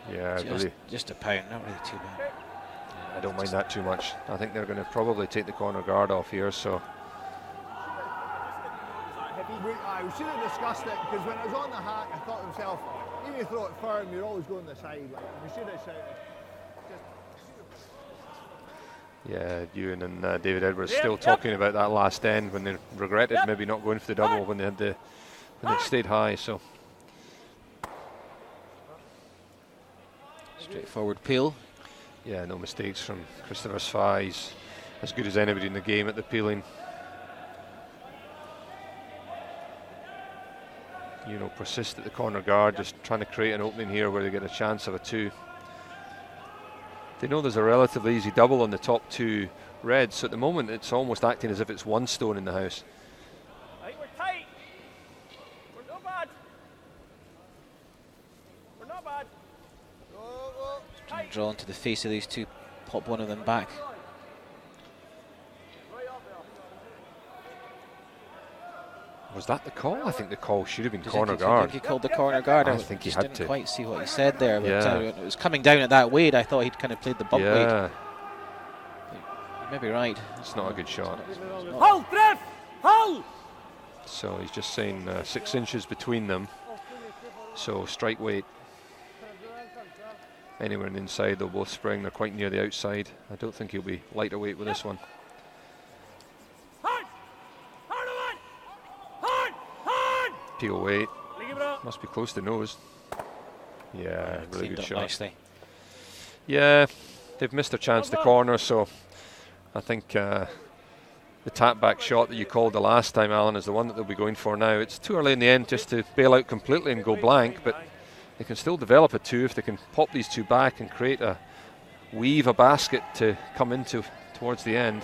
Yeah, really. Just a pound, not really too bad. I don't mind that too much. I think they're going to probably take the corner guard off here, so. We should have discussed it, because when I was on the hack, I thought to myself, even if you throw it firm, you're always going the side. Like, we should have shouted. Yeah, Ewan and David Edwards still talking about that last end when they regretted maybe not going for the double when they stayed high. So straightforward peel. Yeah, no mistakes from Christopher Sfai. He's as good as anybody in the game at the peeling. Persist at the corner guard, just trying to create an opening here where they get a chance of a 2. They know there's a relatively easy double on the top 2 reds, so at the moment it's almost acting as if it's 1 stone in the house. I think we're tight. We're not bad. We're not bad. Trying to draw into the face of these two, pop one of them back. Was that the call? I think the call should have been Does corner I guard. think he called the corner guard. I think he had didn't to. Quite see what he said there, but Yeah. it was coming down at that weight. I thought he'd kind of played the bump weight. Yeah, You may be right. it's not a good shot. Hold, Trev! Hold! So he's just saying 6 inches between them. So strike weight. Anywhere on the inside, they'll both spring. They're quite near the outside. I don't think he'll be lighter weight with this one. Hard! Hard on! Hard! Hard! Peel weight. Ligger bra. Must be close to nose. Yeah, really Cleaned good up shot. nicely. Yeah, they've missed their chance to corner, so I think the tap back shot that you called the last time, Alan, is the one that they'll be going for now. It's too early in the end just to bail out completely and go blank, but they can still develop a 2 if they can pop these 2 back and create weave a basket to come into towards the end.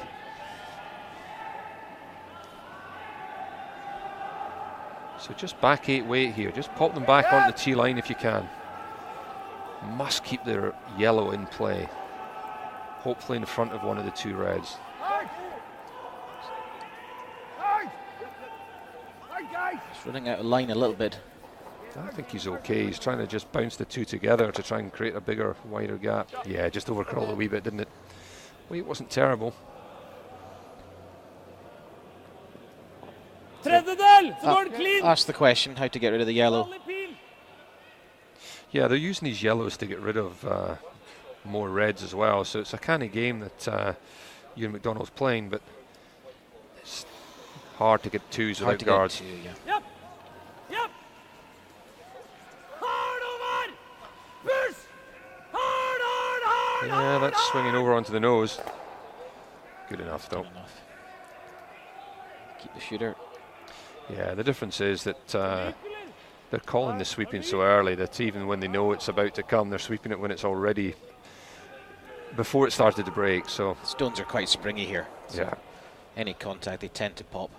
So just back 8 weight here. Just pop them back onto the T line if you can. Must keep their yellow in play. Hopefully in front of one of the 2 reds. He's running out of line a little bit. I think he's okay. He's trying to just bounce the 2 together to try and create a bigger, wider gap. Yeah, just overcurled a wee bit, didn't it? Weight wasn't terrible. Tredjedel, så går det clean. Ask the question, how to get rid of the yellow. Vanlig pil. Yeah, they're using these yellows to get rid of more reds as well. So it's a canny game that Ewan MacDonald's playing, but it's hard to get 2s Hard without to guards. get to, yeah. Yep. Yep. Hard over. Push. Hard, hard, hard. Yeah, that's swinging over onto the nose. Good enough, though. Good enough. Keep the shooter. Yeah, the difference is that they're calling the sweeping so early that even when they know it's about to come, they're sweeping it when it's already before it started to break. So Stones are quite springy here. So yeah, any contact, they tend to pop.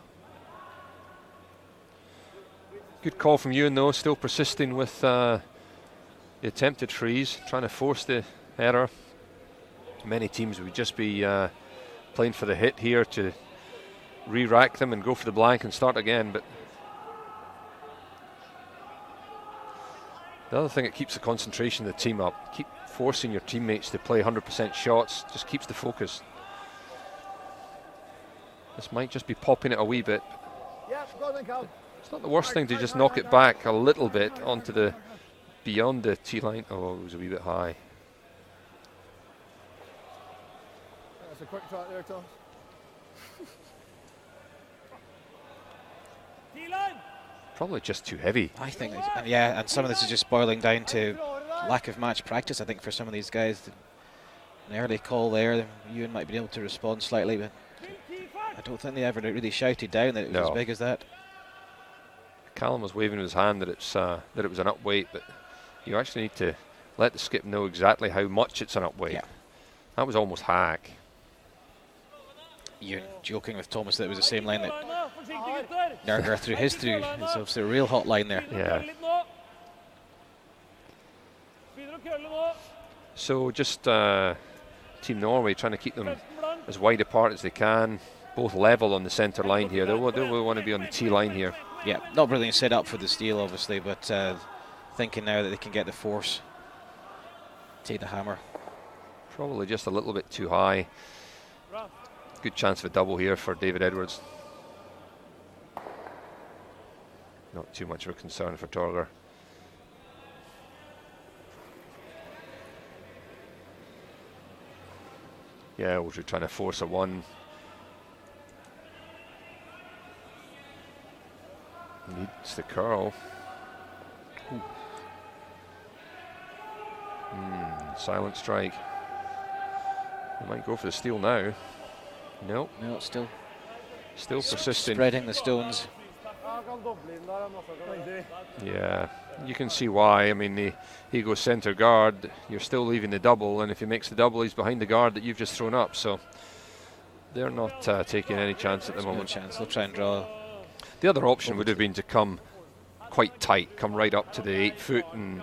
good call from Ewan though, still persisting with the attempted freeze, trying to force the error. Many teams would just be playing for the hit here to re-rack them and go for the blank and start again, but the other thing that keeps the concentration of the team up, keep forcing your teammates to play 100% shots, just keeps the focus. This might just be popping it a wee bit. It's not the worst thing to just knock it back a little bit onto the beyond the tee line. Oh, it was a wee bit high. That's a quick shot there, Tom. T-line. Probably just too heavy. I think, yeah, and some of this is just boiling down to lack of match practice, I think, for some of these guys. An early call there, Ewan might be able to respond slightly, but I don't think they ever really shouted down that it was No. as big as that. Callum was waving with his hand that it was an up weight, but you actually need to let the skip know exactly how much it's an up weight. Yeah. That was almost hack. You're joking with Thomas that it was the same line that Mercure threw his through. It's obviously a real hot line there. Yeah. So just Team Norway trying to keep them as wide apart as they can, both level on the centre line here. They will want to be on the T line here. Yeah, not really set up for the steal, obviously, but thinking now that they can get the force, take the hammer. Probably just a little bit too high. Good chance of a double here for David Edwards. Not too much of a concern for Torger. Yeah, we're trying to force a one. Needs the curl. Silent strike. He might go for the steal now. Nope. No, still persisting. Spreading the stones. Yeah, you can see why. I mean, he goes centre guard. You're still leaving the double, and if he makes the double, he's behind the guard that you've just thrown up. So they're not taking any chance at the moment. No chance. They'll try and draw. The other option would have been to come quite tight, come right up to the 8 foot and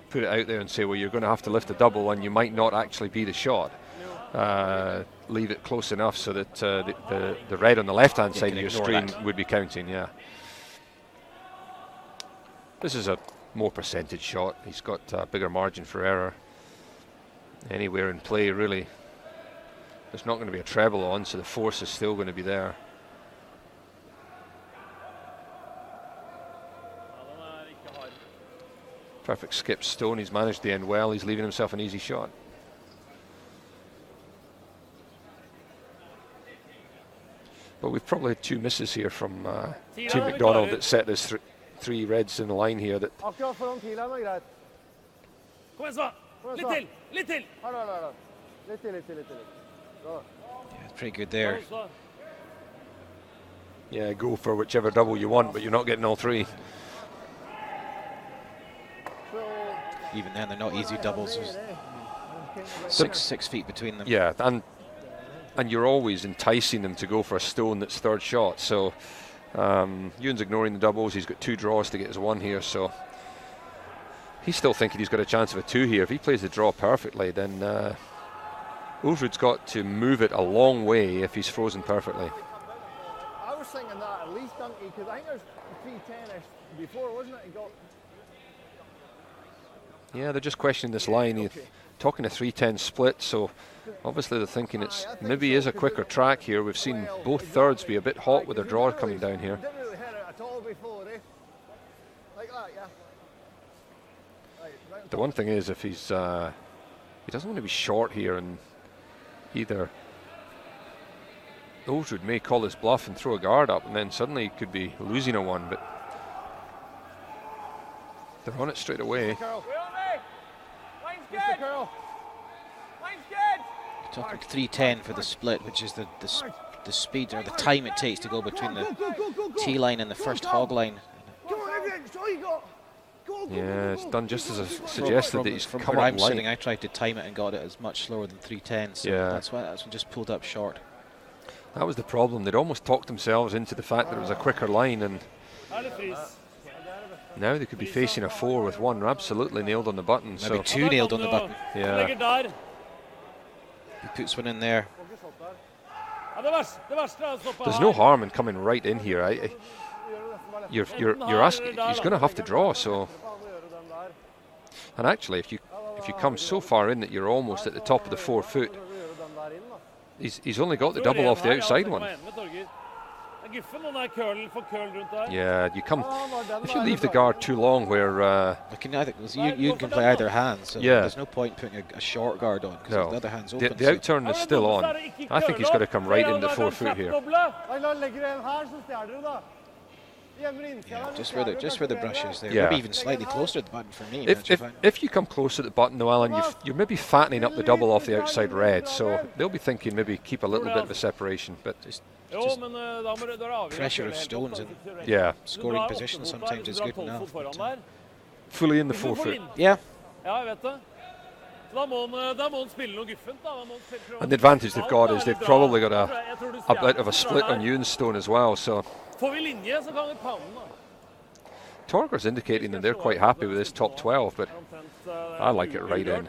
put it out there and say, well, you're going to have to lift a double, and you might not actually be the shot. Leave it close enough so that the red on the left-hand side of your screen would be counting, yeah. This is a more percentage shot. He's got a bigger margin for error. Anywhere in play, really. There's not going to be a treble on, so the force is still going to be there. Perfect skip stone. He's managed the end well. He's leaving himself an easy shot. But we've probably had 2 misses here from Team MacDonald that set this 3 reds in the line here. That Yeah, it's pretty good there. yeah, go for whichever double you want, but you're not getting all 3. Even then, they're not easy doubles. There's 6 feet between them. Yeah, and you're always enticing them to go for a stone that's third shot. So Ewan's ignoring the doubles. He's got 2 draws to get his 1 here. So he's still thinking he's got a chance of a 2 here. If he plays the draw perfectly, then Ulsrud's got to move it a long way if he's frozen perfectly. I was thinking that at least, Dunky, because I think there's 310-ish before, wasn't it? He got. Yeah, they're just questioning this line. He's talking a 310 split, so obviously they're thinking it's maybe is a quicker track here. We've seen both thirds be a bit hot with their draw coming down here. Didn't really hit it at all before, eh? Like that, yeah. Right, The one thing is, if he's he doesn't want to be short here, and either Ulsrud may call his bluff and throw a guard up, and then suddenly he could be losing a 1, but they're on it straight away. Talking 310 for the split, which is the speed or the time it takes to go between the T line and the first hog line. Yeah, it's done just as I suggested that he's from come where up I'm light. sitting, I tried to time it and got it as much slower than 310. So Yeah. that's why just pulled up short. That was the problem. They'd almost talked themselves into the fact that it was a quicker line, and now they could be facing a 4 with 1 absolutely nailed on the button. Maybe So 2 nailed on the button. yeah, He puts one in there. there's no harm in coming right in here. You're asking. He's going to have to draw. So, and actually, if you come so far in that you're almost at the top of the 4 foot, he's only got the double off the outside one. Yeah, you come if you leave the guard too long where I think you can play either hand, so Yeah. there's no point putting a short guard on because No. the other hand's the open. outturn is still on. I think he's got to come right into 4 foot here. Yeah, just where the brush is there. Yeah. Maybe even slightly closer to the button for me. If you come close to the button, though, Alan, you're maybe fattening up the double off the outside red, so they'll be thinking maybe keep a little bit of a separation, but just pressure pressure of stones and yeah, scoring position sometimes is good enough. But, fully in the forefoot. yeah. Ja, jeg vet det. Så da må han spille noe guffent, da. And the advantage they've got is they've probably got a bit of a split on Ewan's stone as well, so Får vi linje, så kan vi pound, da. Torger's indicating that they're quite happy with this top 12, but I like it right in.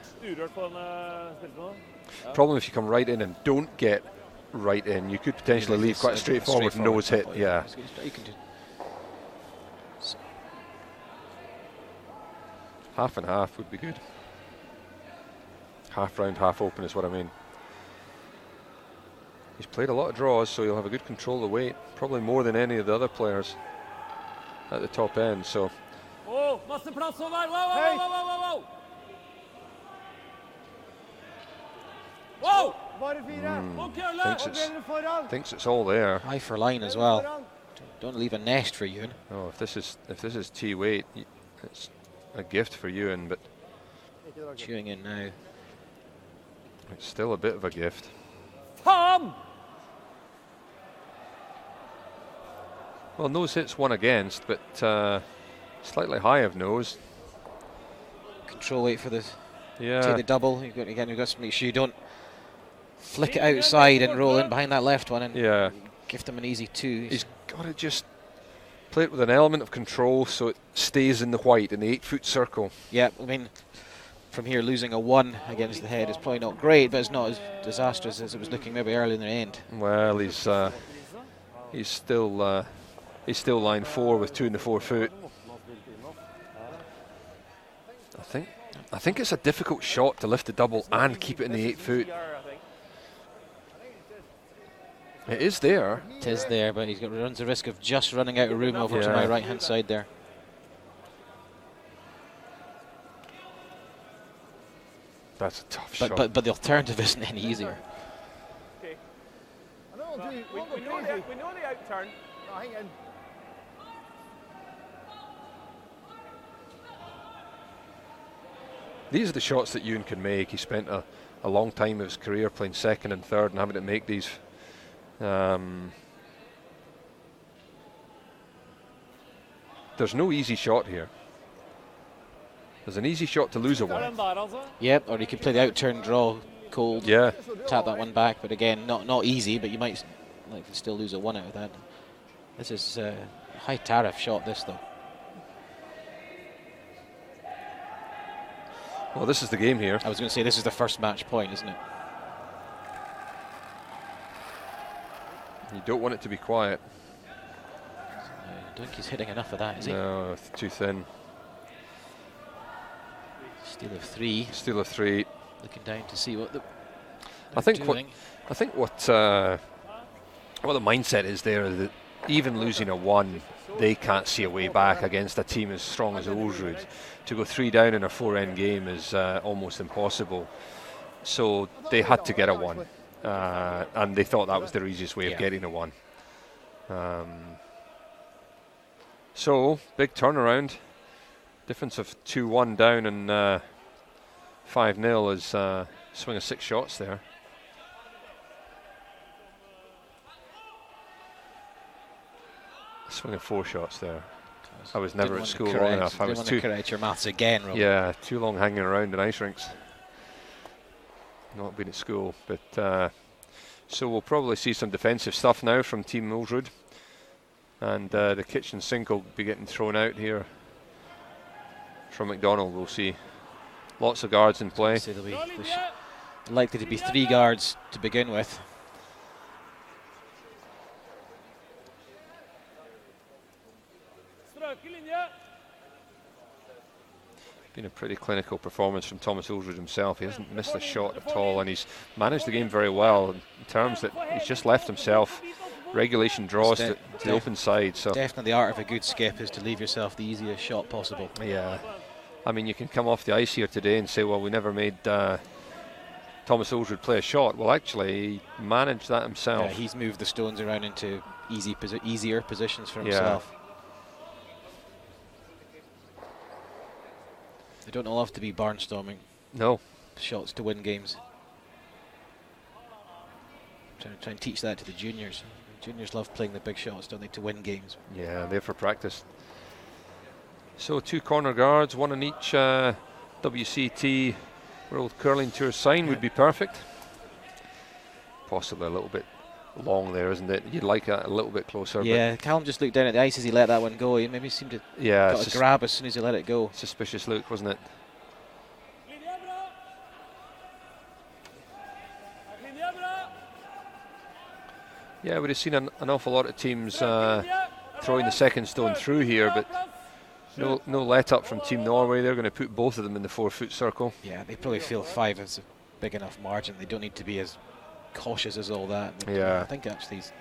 Problem if you come right in and don't get right in, you could potentially leave quite a straightforward nose hit. Yeah. Half and half would be good. Half round, half open is what I mean. He's played a lot of draws, so he'll have a good control of the weight, probably more than any of the other players at the top end. So. Oh, masse plass over! Wow! Wow! Thinks it's all there. High for line as well. Don't leave a nest for Ewan. Oh, if this is T weight, it's a gift for Ewan, but Chewing in now. it's still a bit of a gift. Ham! Well, nose hits one against, but slightly high of nose. Control weight for the Yeah. take the double. You've got to make sure you don't flick it outside and roll in behind that left one and Yeah. give them an easy 2. He's got to just play it with an element of control so it stays in the white in the 8-foot circle. Yeah, I mean, from here losing a 1 against the head is probably not great, but it's not as disastrous as it was looking maybe early in the end. Well, he's still line 4 with 2 in the 4 foot. I think it's a difficult shot to lift the double and keep it in the 8 foot. It is there. It is there, but runs the risk of just running out of room over to my right-hand side there. That's a tough shot. But the alternative isn't any easier. Okay. We know the outturn. These are the shots that Ewan can make. He spent a long time of his career playing second and third and having to make these. There's no easy shot here. There's an easy shot to lose a 1. Yep, or you could play the outturn draw cold. Yeah. Tap that one back, but again, not easy, but you might still lose a 1 out of that. This is a high tariff shot, this though. Well, this is the game here. I was going to say this is the first match point, isn't it? You don't want it to be quiet. I don't think he's hitting enough of that, is he? No, it's too thin. Steal of 3. Steal of 3. Looking down to see what I think doing. what the mindset is there is that even losing a 1, they can't see a way back against a team as strong as Ulsrud. To go 3 down in a 4-end game is almost impossible. So they had to get a 1, and they thought that was their easiest way of getting a 1. So big turnaround. Difference of 2-1 down and 5-0 is swing of 6 shots there. Swing of 4 shots there. I was never at school long enough. I was too correct your maths again, Rob. Yeah, too long hanging around in ice rinks. Not been at school, but so we'll probably see some defensive stuff now from Team Ulsrud, and the kitchen sink will be getting thrown out here from MacDonald. We'll see lots of guards in play. So there's likely to be 3 guards to begin with. Been a pretty clinical performance from Thomas Ulsrud himself. He hasn't missed a shot at all, and he's managed the game very well in terms that he's just left himself regulation draws to the open side. So definitely the art of a good skip is to leave yourself the easiest shot possible. Yeah, I mean, you can come off the ice here today and say, well, we never made Thomas Ulsrud play a shot. Well, actually, he managed that himself. Yeah, he's moved the stones around into easier positions for himself. They don't all have to be barnstorming No. shots to win games. Try and teach that to the juniors. Juniors love playing the big shots, don't they, to win games? Yeah, they're for practice. So 2 corner guards, 1 on each WCT World Curling Tour sign would be perfect. Possibly a little bit long there, isn't it? You'd like it a little bit closer. Yeah, Callum just looked down at the ice as he let that one go. He maybe seemed to got a grab as soon as he let it go. Suspicious look, wasn't it? Yeah, we'd have seen an awful lot of teams throwing the second stone through here, but no let up from Team Norway. They're going to put both of them in the 4-foot circle. Yeah, they probably feel 5 is a big enough margin. They don't need to be as cautious as all that. But yeah, I think actually he's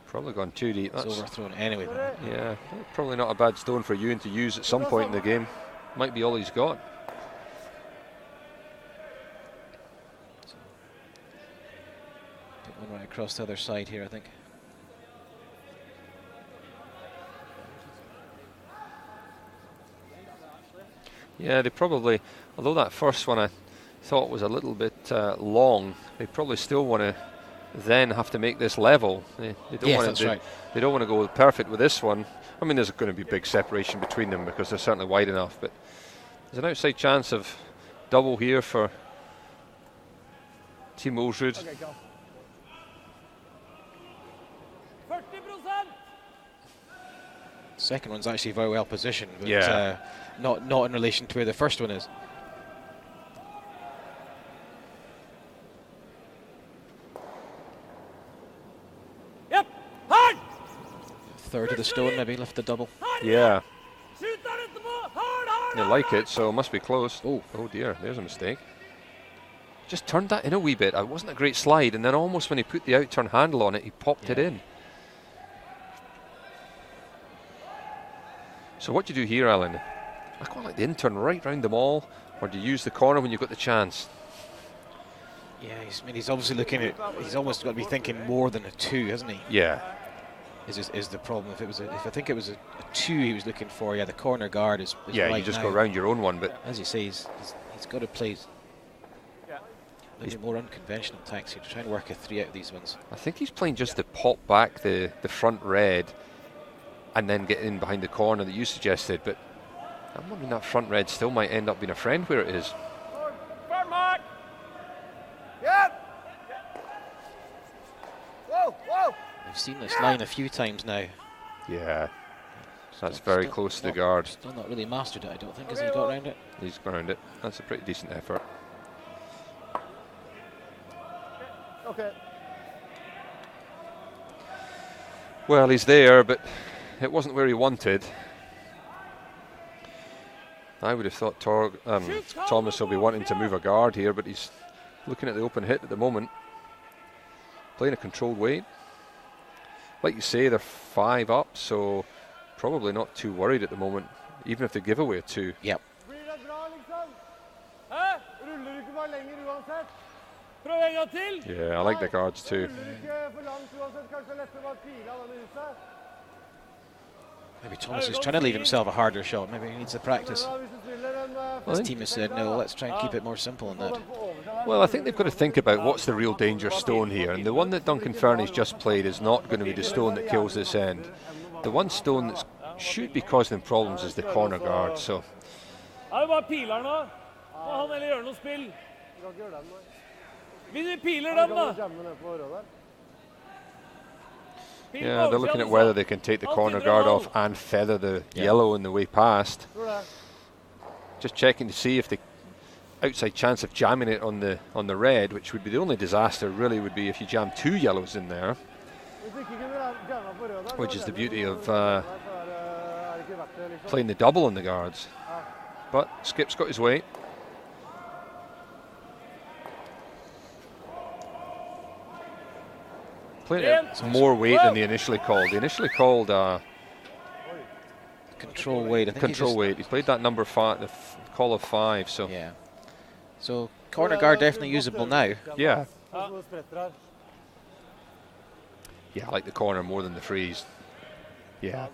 probably gone too deep. That's overthrown anyway. But yeah, probably not a bad stone for Ewan to use at some point in the game. Might be all he's got. One right across the other side here, I think. Yeah, they probably, although that first one I thought was a little bit long, they probably still want to then have to make this level. They don't yes, want that's to. right. They don't want to go perfect with this one. I mean, there's going to be big separation between them because they're certainly wide enough. But there's an outside chance of double here for Team Ulsrud. Okay, go. 40%. Second one's actually very well positioned, but Yeah. not in relation to where the first one is. Yep. Hard. Third of the stone, maybe lift the double. Yeah, Shoot that at the ball. Hard. they like it, so it must be close. Oh. Oh dear, there's a mistake. Just turned that in a wee bit. It wasn't a great slide, and then almost when he put the out-turn handle on it, he popped it in. So what do you do here, Alan? I quite like the in-turn right round them all, or do you use the corner when you've got the chance? Yeah, he's obviously looking at. He's almost got to be thinking more than a 2, hasn't he? Yeah. Is the problem? If I think it was a 2 he was looking for, yeah, the corner guard is Yeah, right you just now. go around your own one, but As you say, he's got to play a little more unconventional tactics here to try and work a 3 out of these ones. I think he's playing just to pop back the front red and then get in behind the corner that you suggested, but I'm wondering that front red still might end up being a friend where it is. Front mark. Yep. Whoa, whoa. We've seen this line a few times now. Yeah, that's very close to the guard. Still not really mastered it, I don't think, as he got around it. He's ground it. That's a pretty decent effort. Okay. Well, he's there, but it wasn't where he wanted. I would have thought Thomas will be wanting to move a guard here, but he's looking at the open hit at the moment. Playing a controlled weight. Like you say, they're 5 up, so probably not too worried at the moment, even if they give away a 2. Yep. Blir det bra, liksom? Hæ? Ruller du ikke bare lenger uansett? Prøv en gang til. Yeah, I like the guards too. Ruller du ikke for langt uansett? Kanskje lettere bare pile av denne huset? Maybe Thomas is trying to leave himself a harder shot. Maybe he needs the practice. Hvis du spiller en His team has said, no, let's try and keep it more simple than that. Well, I think they've got to think about what's the real danger stone here, and the one that Duncan Fernie's just played is not going to be the stone that kills this end. The one stone that should be causing them problems is the corner guard, so... Er det bare piler nå? Må han heller gjøre noe spill. Du kan ikke gjøre den, nei. Vi piler dem, Du da. kan jamme ned på øret der. Yeah, they're looking at whether they can take the corner guard off and feather the yellow on the way past. Tror det. Just checking to see if the outside chance of jamming it on the red, which would be the only disaster really, would be if you jam 2 yellows in there, Hvis ikke kunne du jamme på øret der, which så is the er beauty det of så er det ikke verdt det, liksom. playing the double on the guards. But Skip's got his way. Playing more weight than they initially called. They initially called Control weight. I think control weight. He played that number 5, the call of 5. So Yeah. So corner guard definitely usable now. yeah, Så det spretter her. yeah, I like the corner more than the freeze. Yeah,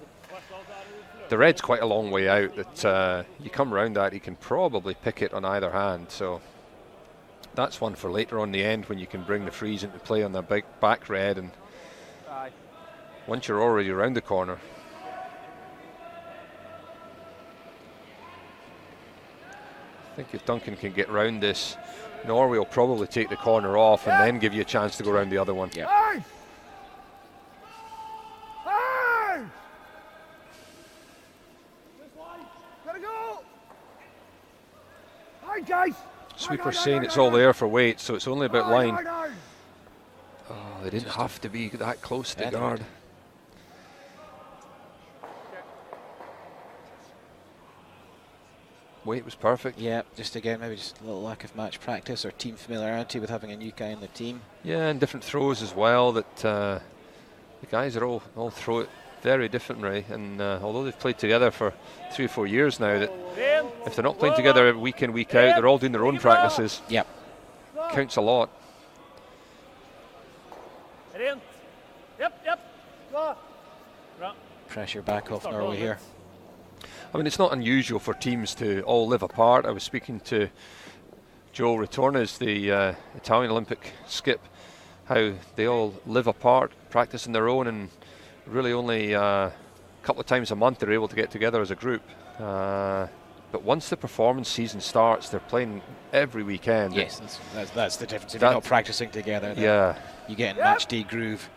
the red's quite a long way out. That you come around that, he can probably pick it on either hand. So that's one for later on the end when you can bring the freeze into play on the big back red, and once you're already around the corner. I think if Duncan can get round this, Norway will probably take the corner off and then give you a chance to go around the other one. Yeah. Hey! Hey! Gotta go! Hi, guys! Sweeper's saying it's all there for weight, so it's only about line. Hi. Oh, they didn't have to be that close to Yeah, guard. Weight was perfect. Yeah, just again, maybe just a little lack of match practice or team familiarity with having a new guy in the team. Yeah, and different throws as well. That the guys are all throw it very differently, and although they've played together for 3 or 4 years now, that if they're not playing together week in, week out, they're all doing their own practices. Yep. Counts a lot. Rent. Yep. Bra. Pressure back off Norway here. I mean, it's not unusual for teams to all live apart. I was speaking to Joe Ritornes, the Italian Olympic skip, how they all live apart, practice on their own, and really only a couple of times a month they're able to get together as a group. But once the performance season starts, they're playing every weekend. Yes, that's the difference. If you're not practicing together, yeah, you get in match day groove.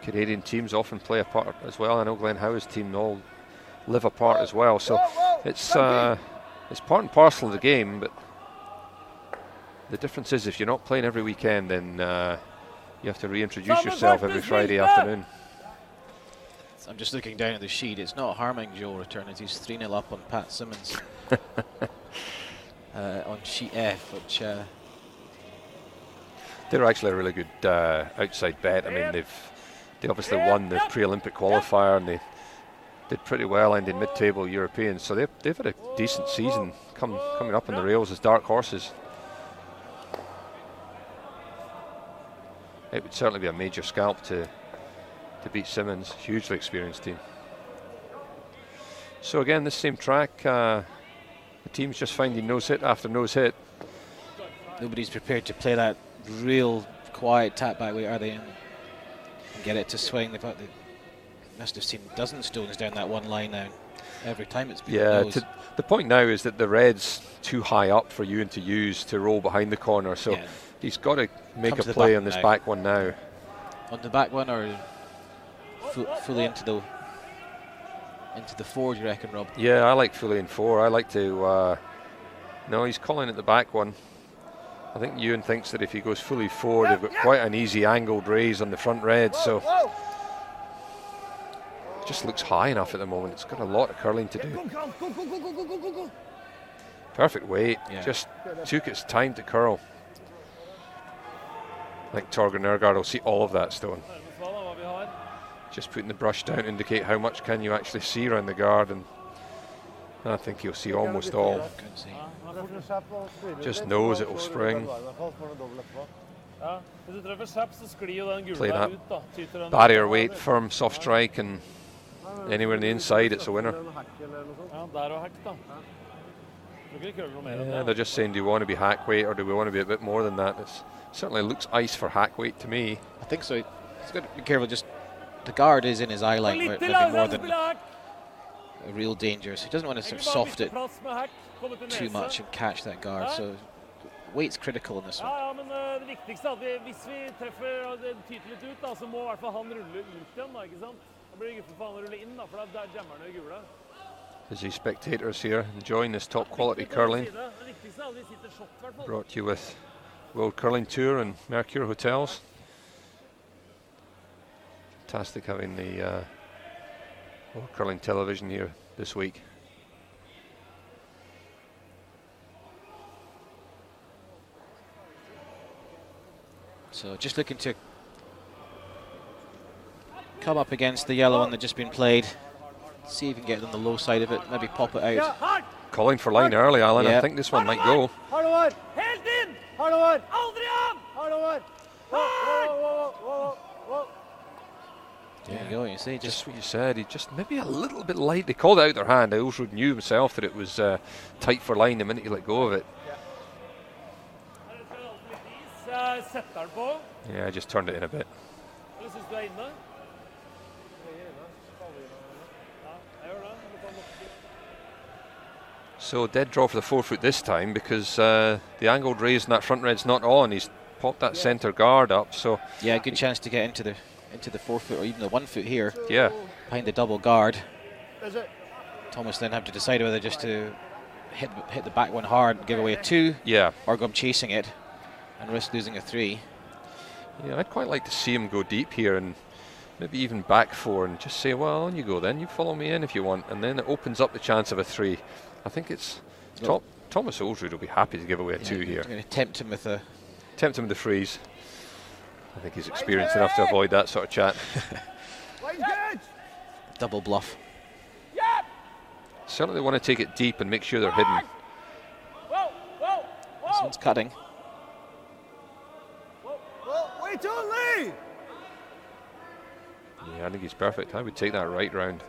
Canadian teams often play apart as well. I know Glenn Howe's team all live apart as well. So it's part and parcel of the game. But the difference is, if you're not playing every weekend, then you have to reintroduce yourself every Friday afternoon. So I'm just looking down at the sheet. It's not harming Joe return as he's 3-0 up on Pat Simmons on sheet F, which they're actually a really good outside bet. I mean, they obviously won the pre-Olympic qualifier, and they did pretty well ending mid-table Europeans. So they've had a decent season coming up on the rails as dark horses. It would certainly be a major scalp to beat Simmons. Hugely experienced team. So again, this same track, the team's just finding nose hit after nose hit. nobody's prepared to play that real quiet tap back way, are they? And get it to swing. They must have seen dozens of stones down that one line now. Every time it's been the point now is that the red's too high up for Ewan to use to roll behind the corner, so he's got to make a play on this back one now. On the back one, or fully into the four, do you reckon, Rob? Yeah, I like fully in four. I like to no, he's calling it the back one. I think Ewan thinks that if he goes fully forward, they've got quite an easy angled raise on the front red, so it just looks high enough at the moment. It's got a lot of curling to do. Go. Perfect weight, just took its time to curl. I think Torgeir Nergard will see all of that stone. Just putting the brush down to indicate how much can you actually see around the guard, and I think he'll see almost all. Just knows it will spring. Play that barrier weight, firm, soft strike, and anywhere on the inside, it's a winner. Yeah, they're just saying, do you want to be hack weight or do we want to be a bit more than that? It certainly looks ice for hack weight to me. I think so. He's got to be careful. Just the guard is in his eye line, maybe more than a real danger. So he doesn't want to sort of soft it too much and catch that guard. So weight's critical in this one. There's these spectators here enjoying this top quality curling. Brought to you with World Curling Tour and Mercure Hotels. Fantastic having the World Curling Television here this week. So just looking to come up against the yellow one that's just been played. See if you can get on the low side of it, maybe pop it out. Calling for line early, Alan. I think this one might go. There you go, you see. Just what you said, he just maybe a little bit light. They called it out their hand. Ulsrud knew himself that it was tight for line the minute he let go of it. Yeah, I just turned it in a bit. So dead draw for the 4-foot this time because the angled raise in that front red's not on. He's popped that centre guard up. So yeah, good chance to get into the 4-foot or even the 1-foot here. Yeah. Behind the double guard. Is it? Thomas then have to decide whether just to hit the back one hard and give away a 2. Yeah. Or go chasing it and risk losing a 3. Yeah, I'd quite like to see him go deep here and maybe even back 4 and just say, well, on you go then. You follow me in if you want. And then it opens up the chance of a 3. I think it's Thomas Ulsrud will be happy to give away a 2 here. I'm going to tempt him with the freeze. I think he's experienced enough to avoid that sort of chat. double bluff. Certainly they want to take it deep and make sure they're hidden. This one's cutting. Wait only! Yeah, I think he's perfect. I would take that right round.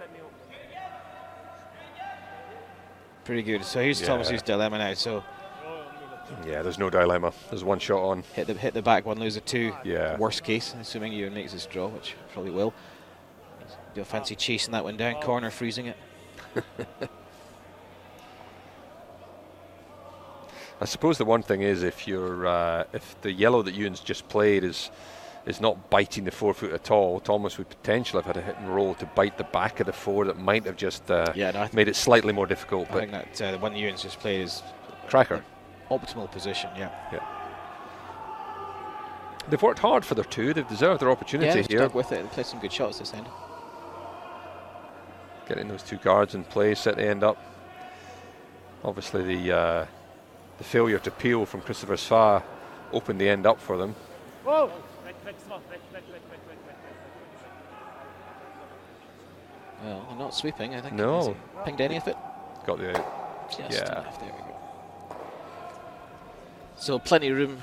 Pretty good. So here's Thomas's dilemma now. So yeah, there's no dilemma. There's one shot on. Hit the back one, lose a 2. Yeah. Worst case, assuming Ewan makes his draw, which probably will. Do a fancy chasing that one down, corner freezing it. I suppose the one thing is if the yellow that Ewan's just played is not biting the 4-foot at all, Thomas would potentially have had a hit and roll to bite the back of the 4 that might have just made it slightly more difficult. I think that the one Ewan's just played is cracker. Optimal position, yeah. They've worked hard for their 2. They've deserved their opportunity they've here. stuck with it. They played some good shots this end. Getting those 2 guards in place, set the end up. Obviously the failure to peel from Christopher Sva opened the end up for them. Whoa. Well, I'm not sweeping, I think. No. Pinged any of it? Got the out. Just Yeah. enough, there we go. So plenty of room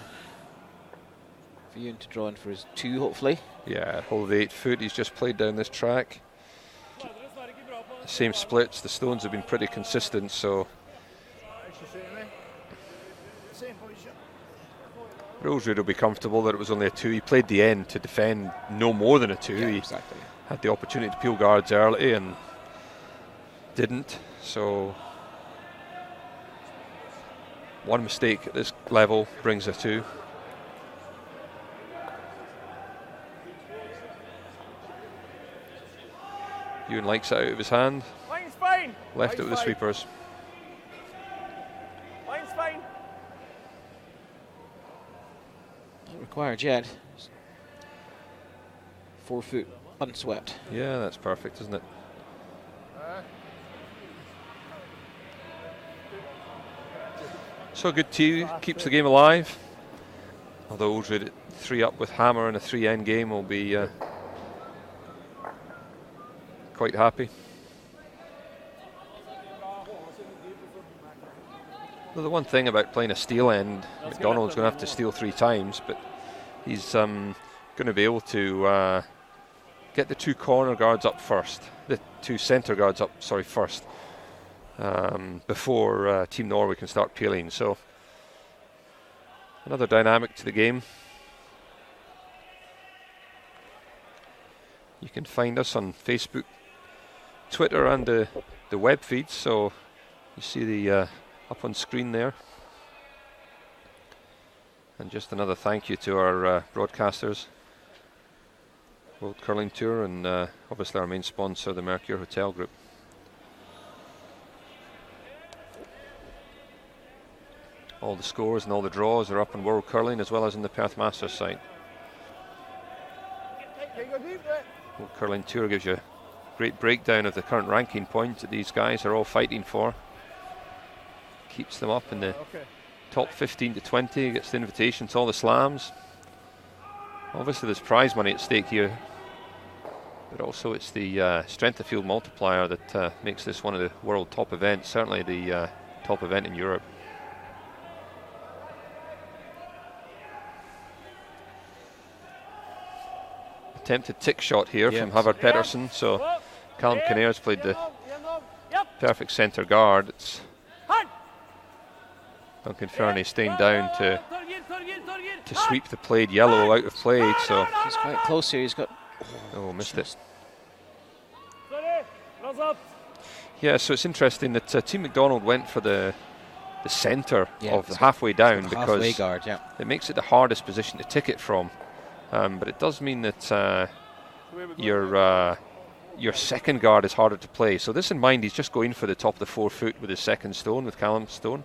for Ewan to draw in for his 2, hopefully. Yeah, hold the 8-foot. He's just played down this track. Same splits. The stones have been pretty consistent, so Ulsrud will be comfortable that it was only a 2. He played the end to defend no more than a 2. Yeah, he exactly. had the opportunity to peel guards early and didn't. So one mistake at this level brings a 2. Ewan likes it out of his hand. Line's fine. Left it with the sweepers. Line's fine. Not required yet. 4-foot unswept. Yeah, that's perfect, isn't it? So a good 2 keeps the game alive. Although Ulsrud at 3 up with hammer and a 3 end game will be quite happy. Well, the one thing about playing a steel end, MacDonald's going to have to steal 3 times, but he's going to be able to get the 2 corner guards up first, the 2 centre guards up, first, before Team Norway can start peeling. So another dynamic to the game. You can find us on Facebook, Twitter and the web feeds, so you see the up on screen there. And just another thank you to our broadcasters, World Curling Tour, and obviously our main sponsor, the Mercure Hotel Group. All the scores and all the draws are up on World Curling as well as in the Perth Masters site. World Curling Tour gives you a great breakdown of the current ranking points that these guys are all fighting for. Keeps them up in the top 15 to 20, gets the invitation to all the slams. Obviously there's prize money at stake here, but also it's the strength of field multiplier that makes this one of the world top events, certainly the top event in Europe. attempted tick shot here from Havard Pettersson. So Callum Kinnair's played the perfect centre guard. It's Duncan Fernie staying down to sweep the played yellow out of play. So he's quite close here. He's got. Oh, missed it. Yeah, so it's interesting that Team MacDonald went for the centre of the halfway down because halfway guard, it makes it the hardest position to tick it from. But it does mean that your second guard is harder to play. So this in mind, he's just going for the top of the 4 foot with his second stone, with Callum's stone.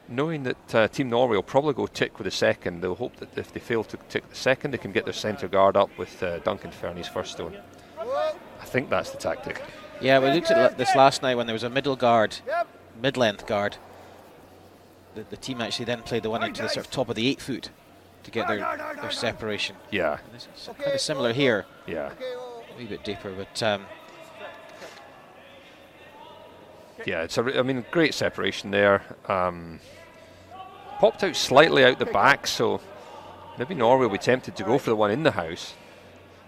Knowing that Team Norway will probably go tick with the second, they'll hope that if they fail to tick the second, they can get their centre guard up with Duncan Fernie's first stone. I think that's the tactic. Yeah, we looked at this last night when there was a middle guard, mid-length guard. The team actually then played the one into the sort of top of the 8 foot to get their separation. Yeah. It's kind of similar here. Yeah. A wee bit deeper, but yeah, it's great separation there. Popped out slightly out the back, so maybe Norway will be tempted to go for the one in the house,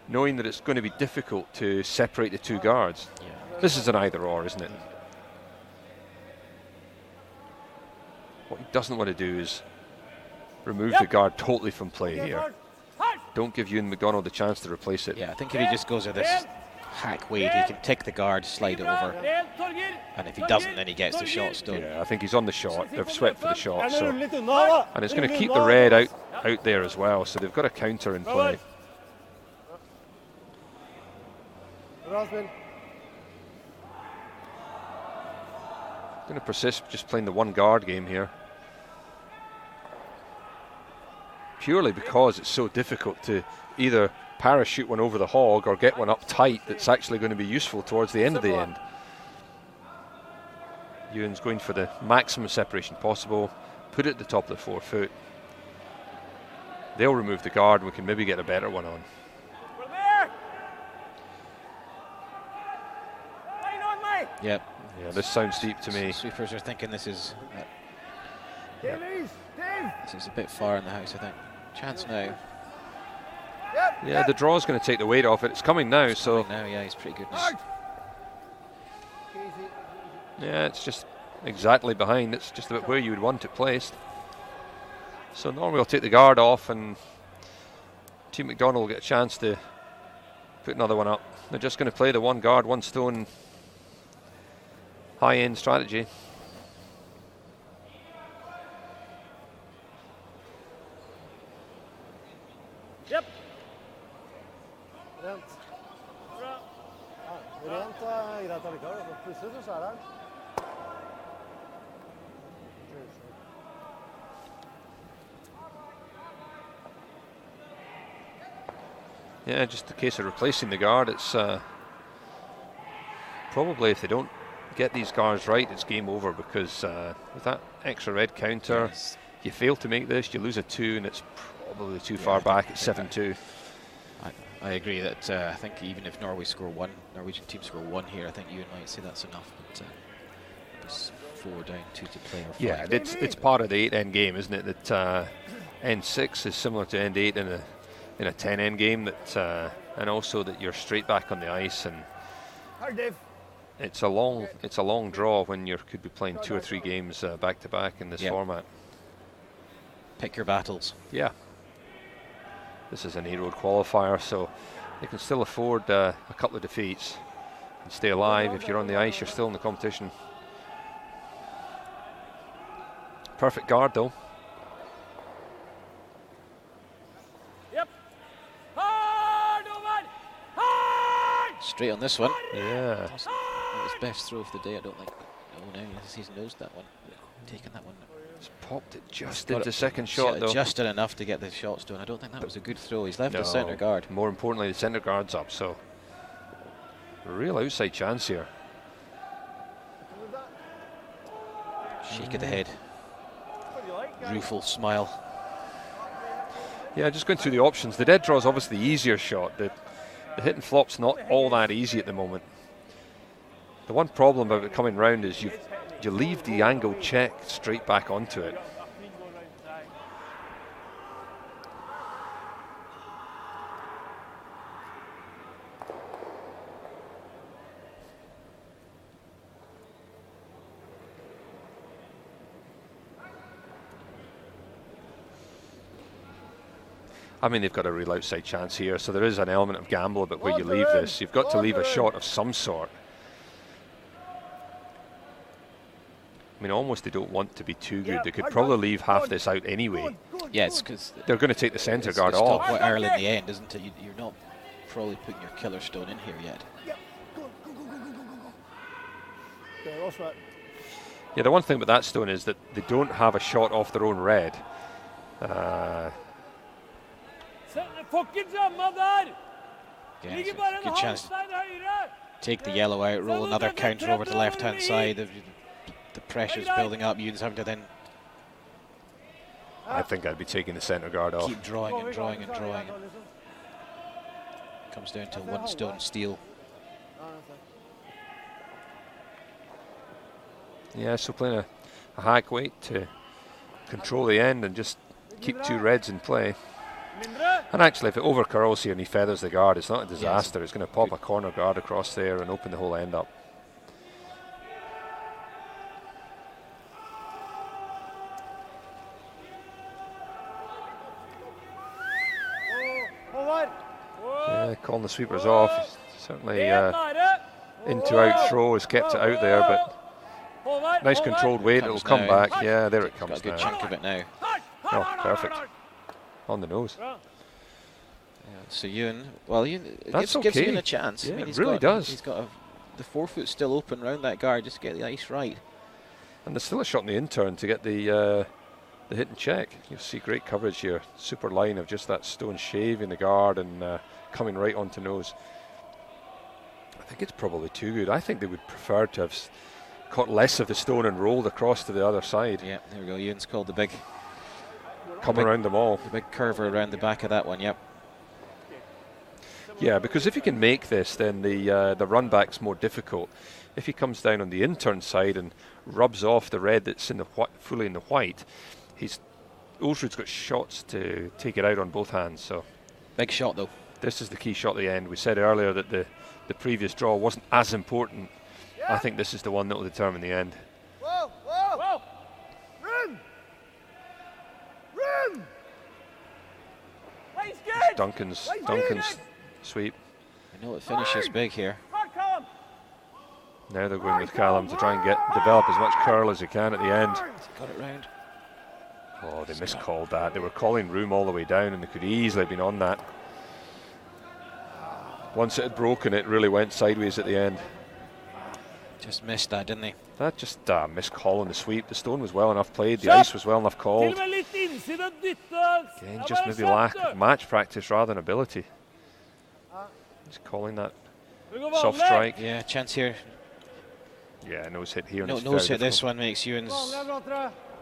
knowing that it's going to be difficult to separate the 2 guards. Yeah. This is an either-or, isn't it? What he doesn't want to do is remove the guard totally from play here. Don't give Ewan MacDonald the chance to replace it. Yeah, I think if he just goes with this hack weight, he can tick the guard, slide it over, and if he doesn't, then he gets the shot stone. Yeah, I think he's on the shot. They've swept for the shot, so and it's going to keep the red out there as well. So they've got a counter in play. Going to persist just playing the one guard game here, purely because it's so difficult to either parachute one over the hog or get one up tight that's actually going to be useful towards the end of the end. Ewan's going for the maximum separation possible, put it at the top of the 4 foot. They'll remove the guard and we can maybe get a better one on. Yep. Yeah, this sounds deep to me. Sweepers are thinking this is a bit far in the house, I think. Chance now. Yeah, the draw's going to take the weight off it. It's coming now, so. Now, yeah, he's pretty good now. Yeah, it's just exactly behind. It's just about where you would want it placed. So Norway will take the guard off, and Team MacDonald will get a chance to put another one up. They're just going to play the one guard, one stone, high-end strategy. Rent er greit allikevel. Plutselig så skjærer han. Yeah, just a case of replacing the guard. It's probably, if they don't get these guards right, it's game over, because with that extra red counter, you fail to make this, you lose a 2, and it's probably too far back at 7-2. I agree that I think even if Norwegian team score 1 here, I think you might say that's enough. But it's 4 down, 2 to play. Or 5. Yeah, it's part of the 8 end game, isn't it? That end 6 is similar to end 8 in a 10 end game. That and also that you're straight back on the ice, and it's a long draw when you could be playing 2 or 3 games back to back in this format. Pick your battles. Yeah. This is an A-Road qualifier, so they can still afford a couple of defeats and stay alive. If you're on the ice, you're still in the competition. Perfect guard, though. Yep. Hard, hard. Straight on this one. Yeah. Not his best throw of the day, I don't think. Oh, no, he's nosed that one. Taken that one. He's popped it just into second shot, though. Just done enough to get the shots done. I don't think that was a good throw. He's left the centre guard. More importantly, the centre guard's up, so a real outside chance here. Shake of the head. Rueful smile. Yeah, just going through the options. The dead draw is obviously the easier shot. The hit and flop's not all that easy at the moment. The one problem about it coming round is you leave the angle check straight back onto it. I mean, they've got a real outside chance here, so there is an element of gamble about where you leave this. You've got to leave a shot of some sort. I mean, almost they don't want to be too good. They could probably leave half this out anyway. Yes, because They're going to take the centre guard it's off. quite early in the end, isn't it? You're not probably putting your killer stone in here yet. Okay, lost that. Yeah, the one thing with that stone is that they don't have a shot off their own red. Again, it's a good chance to take the yellow out, roll another counter over to the left-hand side. The pressure's building up. Ewan's having to then I think I'd be taking the centre guard off. keep drawing and drawing and drawing. Comes down to one stone steal. Yeah, so playing a hack weight to control the end and just keep 2 reds in play. And actually, if it overcurls here and he feathers the guard, it's not a disaster. It's going to pop a corner guard across there and open the whole end up. Yeah, calling the sweepers off. Certainly into out throw has kept it out there, but nice controlled weight. It'll come back. Yeah, there it comes Got a good now. chunk of it now. Oh, perfect. On the nose. So Ewan, well, it That's gives Ewan okay. a chance. Yeah, I mean, it he's really got, does. He's got the forefoot still open round that guard, just to get the ice right. And there's still a shot in the in-turn to get the hit and check. You'll see great coverage here. Super line of just that stone shaving the guard and coming right onto nose. I think it's probably too good. I think they would prefer to have caught less of the stone and rolled across to the other side. Yeah, there we go. Ewan's called the big Come around them all. the big curver around the back of that one. Yep. Yeah, because if you can make this, then the run back's more difficult. If he comes down on the in-turn side and rubs off the red that's in the fully in the white, Ulsrud's got shots to take it out on both hands. So Big shot though. this is the key shot at the end. We said earlier that the previous draw wasn't as important. I think this is the one that will determine the end. Whoa, whoa, whoa! Room! Room! Duncan's sweep. I know it finishes big here. Now they're going with Callum to try and develop as much curl as they can at the end. Got it round. Oh, they miscalled that. They were calling room all the way down and they could easily have been on that. Once it had broken, it really went sideways at the end. Just missed that, didn't he? That just miscalling the sweep. The stone was well enough played. The ice was well enough called. Again, just maybe lack of match practice rather than ability. Just calling that soft strike. Yeah, chance here. Yeah, nose hit here. No, nose hit. This one makes Ewan's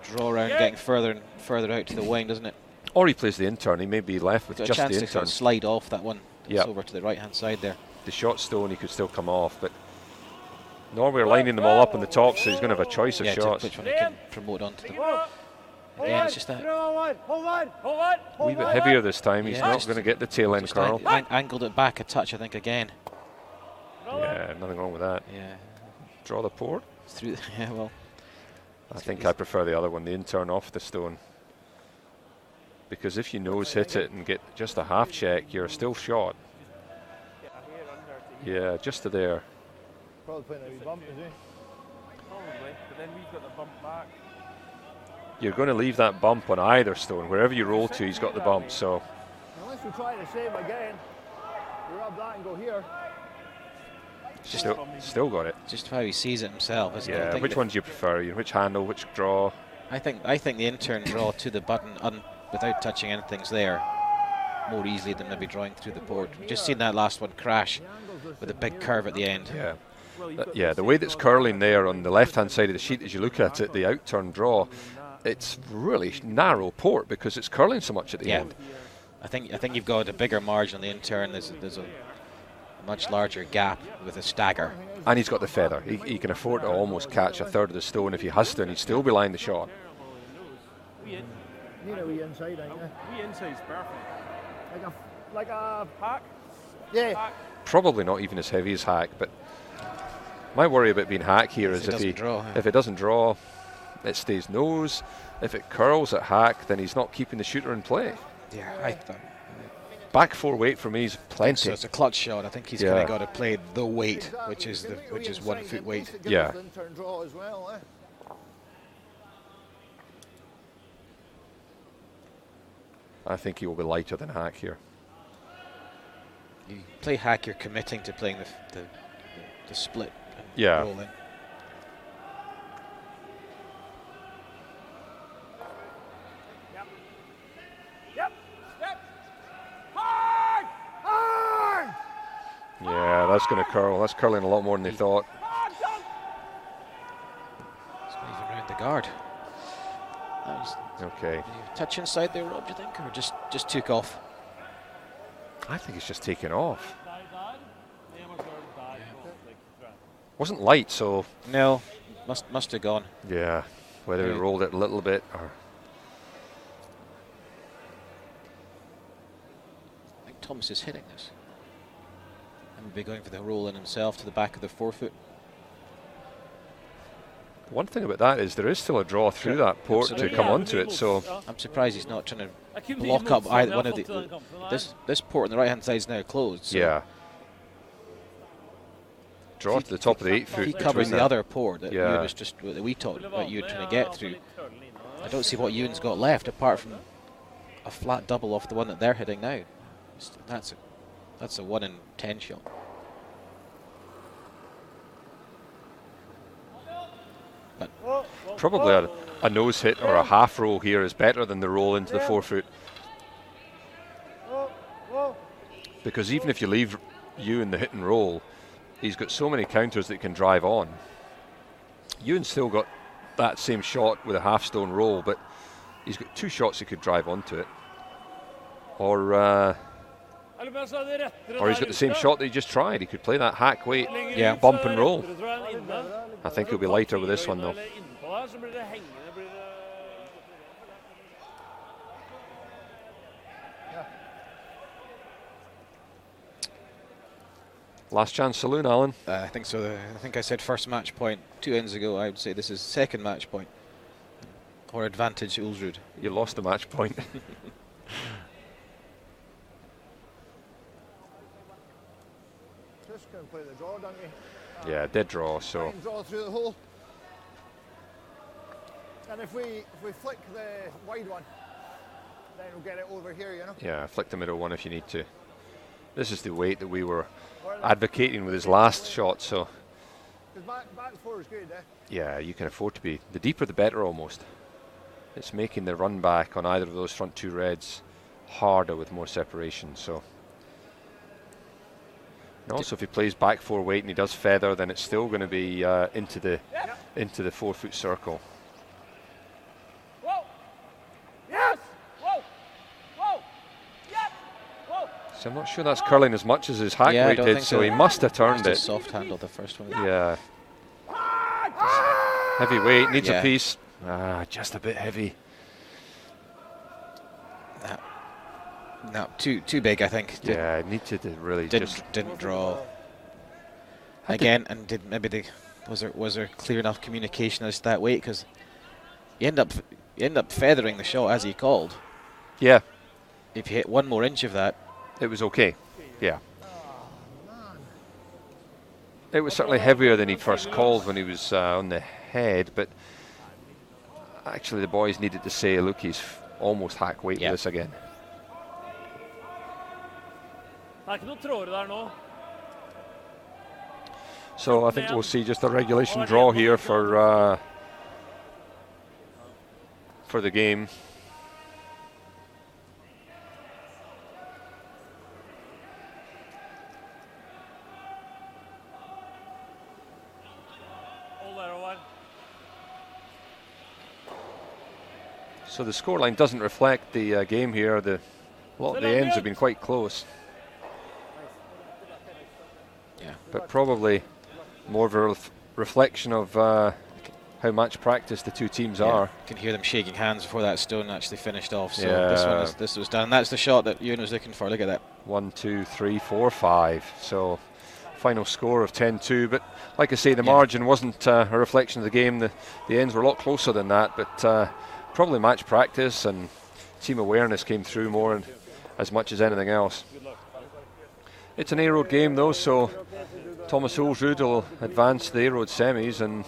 draw around getting further and further out to the wing, doesn't it? Or he plays the in-turn. He may be left with Got just a chance the to sort in-turn. of slide off that one. Yep. Over to the right-hand side there. The shot stone, he could still come off, but Norway are lining them all up on the top, so he's going to have a choice of Yeah, shots. which one he can promote onto them. Again, it's just that A wee bit heavier this time. He's Yeah, not just- going to get the tail end just curl. angled it back a touch, I think, again. Yeah, nothing wrong with that. Yeah, Draw the port. through. Yeah, well, I think I prefer the other one, the in-turn off the stone. Because if you nose hit it and get just a half check, you're still shot. Yeah, just to there. Probably putting a wee bump, is he? Probably, but then we've got the bump back. You're going to leave that bump on either stone. Wherever you roll to, he's got the bump. So Unless we try the same again, we rub that and go here. still got it. just how he sees it himself, isn't it? I Yeah, think which one do you prefer? Which handle, which draw? I think the in-turn draw to the button without touching anything's there more easily than maybe drawing through the port. We've just seen that last one crash with a big curve at the end. Yeah. Yeah, the way that's curling there on the left-hand side of the sheet as you look at it, the out-turn draw, it's really narrow port because it's curling so much at the end. I think you've got a bigger margin on the in-turn. There's a much larger gap with a stagger. And he's got the feather. He can afford to almost catch a third of the stone if he has to, and he'd still be lying the shot. Need a wee inside, ain't you? We inside's perfect. Like a Hack. yeah. Probably not even as heavy as hack, but my worry about being hack here is if it doesn't draw, it stays nose. If it curls at hack, then he's not keeping the shooter in play. Yeah, back 4 weight for me is plenty. So it's a clutch shot. I think he's kind of got to play the weight, which is 1 foot weight. Yeah. Draw as well, eh? I think he will be lighter than Hack here. You play Hack, you're committing to playing the split and Yeah. rolling. Yeah, that's going to curl. That's curling a lot more than they thought. It's not even round the guard. That was Okay. a touch inside there, Rob, do you think? Or just took off? I think it's just taken off. Wasn't light, so No, must have gone. yeah. Whether he rolled it a little bit or. I think Thomas is hitting this. And will be going for the roll in himself to the back of the 4 foot. One thing about that is there is still a draw through that port to come onto it, so I'm surprised he's not trying to block up either one of the. This port on the right hand side is now closed. So yeah. Draw to the top of the 8 foot. he covers the other port that Yeah. Ewan was just that we talked about. Ewan trying to get through. I don't see what Ewan's got left apart from a flat double off the one that they're hitting now. That's a 1 in 10 shot. Probably a nose hit or a half roll here is better than the roll into the 4 foot. Because even if you leave Ewan the hit and roll, he's got so many counters that he can drive on. Ewan's still got that same shot with a half stone roll, but he's got 2 shots he could drive onto it. Or he's got the same shot that he just tried. He could play that hack weight, bump and roll. I think he'll be lighter with this one though. Last chance saloon, Alan. I think so. I think I said first match point 2 ends ago. I would say this is second match point. Or advantage Ulsrud. You lost the match point. Just going to play the draw, don't you? Yeah, dead draw, so. Draw through the hole. And if we flick the wide one, then we'll get it over here, you know? Yeah, flick the middle one if you need to. This is the weight that we were advocating with his last shot, so. Because back 4 is good, eh? Yeah, you can afford to be. The deeper the better almost. It's making the run back on either of those front 2 reds harder with more separation, so. And also if he plays back 4 weight and he does feather, then it's still going to be into the 4 foot circle. Whoa! Yes! Whoa! Whoa! Yes! Whoa! So I'm not sure that's curling as much as his hack Yeah, I weight don't did, think so so. he must have turned Just it. soft handle the first one. Yeah. Heavy weight, needs Yeah. a piece. Just a bit heavy. No, too big, I think. Yeah, needed to really Didn't draw. Again, and was there clear enough communication as to that weight? Because you end up feathering the shot as he called. Yeah, If you hit 1 more inch of that, it was okay. Yeah. It was certainly heavier than he first called when he was on the head, but actually the boys needed to say, look, he's almost hack weight with this again. Det er ikke noe trådere der nå. So I think we'll see just a regulation draw here for the game. Hold der over. So the scoreline doesn't reflect the game here. A lot of the ends have been quite close. yeah, But probably more of a reflection of how much practice the 2 teams are. You can hear them shaking hands before that stone actually finished off. So Yeah. this was done. That's the shot that Ewan was looking for. Look at that. 1, 2, 3, 4, 5. So final score of 10-2. But like I say, the margin wasn't a reflection of the game. The ends were a lot closer than that. But probably match practice and team awareness came through more as much as anything else. It's an A-Road game though, so Thomas Ulsrud will advance the A-Road semis, and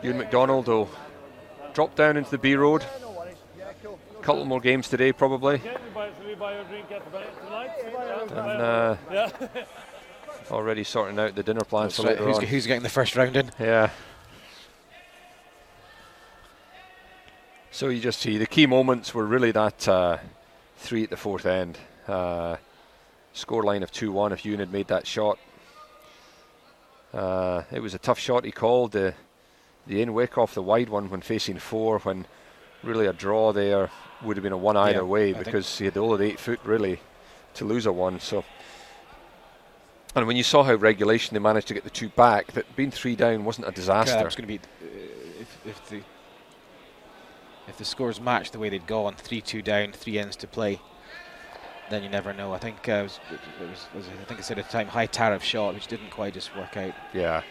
MacDonald will drop down into the B-Road. A couple more games today probably. And already sorting out the dinner plans for later on. Who's getting the first round in? Yeah. So you just see the key moments were really that 3 at the fourth end. Scoreline of 2-1 if Ewan had made that shot. It was a tough shot he called, the in-wick off the wide one when facing 4, when really a draw there would have been a 1 either way, because he had all of the 8 foot really to lose a 1. So, and when you saw how regulation they managed to get the 2 back, that being 3 down wasn't a disaster. Yeah, it was going to be if the scores matched the way they'd gone, 3-2 down, 3 ends to play, then you never know. I think I think I said at the time, high tariff shot, which didn't quite just work out. Yeah.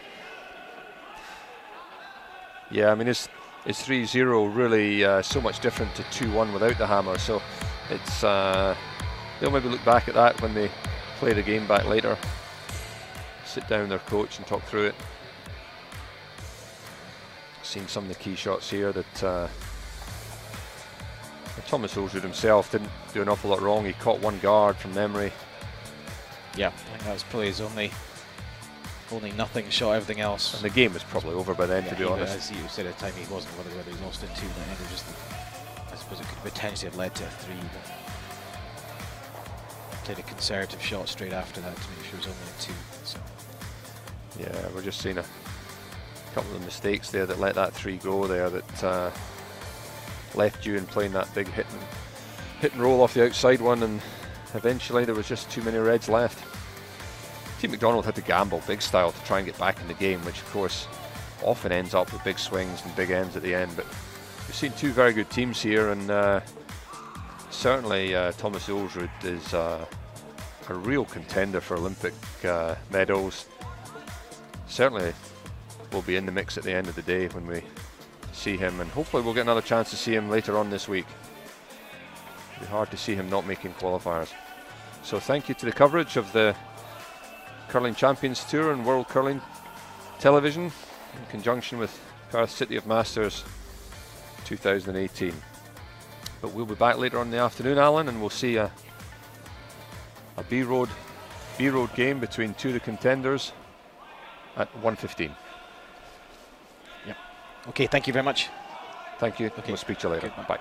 Yeah, I mean, it's 3-0 really so much different to 2-1 without the hammer. So it's they'll maybe look back at that when they play the game back later. Sit down with their coach and talk through it. Seen some of the key shots here that Thomas Ulsrud himself didn't do an awful lot wrong. He caught 1 guard from memory. Yeah, I think that was probably his only nothing shot. Everything else. And the game was probably over by then, to be honest. As you said at the time, he wasn't whether he lost it 2. I suppose it could potentially have led to a 3. But played a conservative shot straight after that to make sure it was only a 2. So. Yeah, we're just seeing a couple of mistakes there that let that 3 go there, that left you in playing that big hit and roll off the outside one, and eventually there was just too many reds left. Team MacDonald had to gamble big style to try and get back in the game, which of course often ends up with big swings and big ends at the end. But we've seen 2 very good teams here, and certainly Thomas Ulsrud is a real contender for Olympic medals. Certainly will be in the mix at the end of the day when we see him, and hopefully we'll get another chance to see him later on this week. It'll be hard to see him not making qualifiers. So thank you to the coverage of the Curling Champions Tour and World Curling Television in conjunction with Perth City of Masters 2018. But we'll be back later on in the afternoon, Alan, and we'll see a B-Road game between 2 of the contenders at 1:15. Yep. Okay, thank you very much. Thank you. Okay. We'll speak to you later. Okay, bye.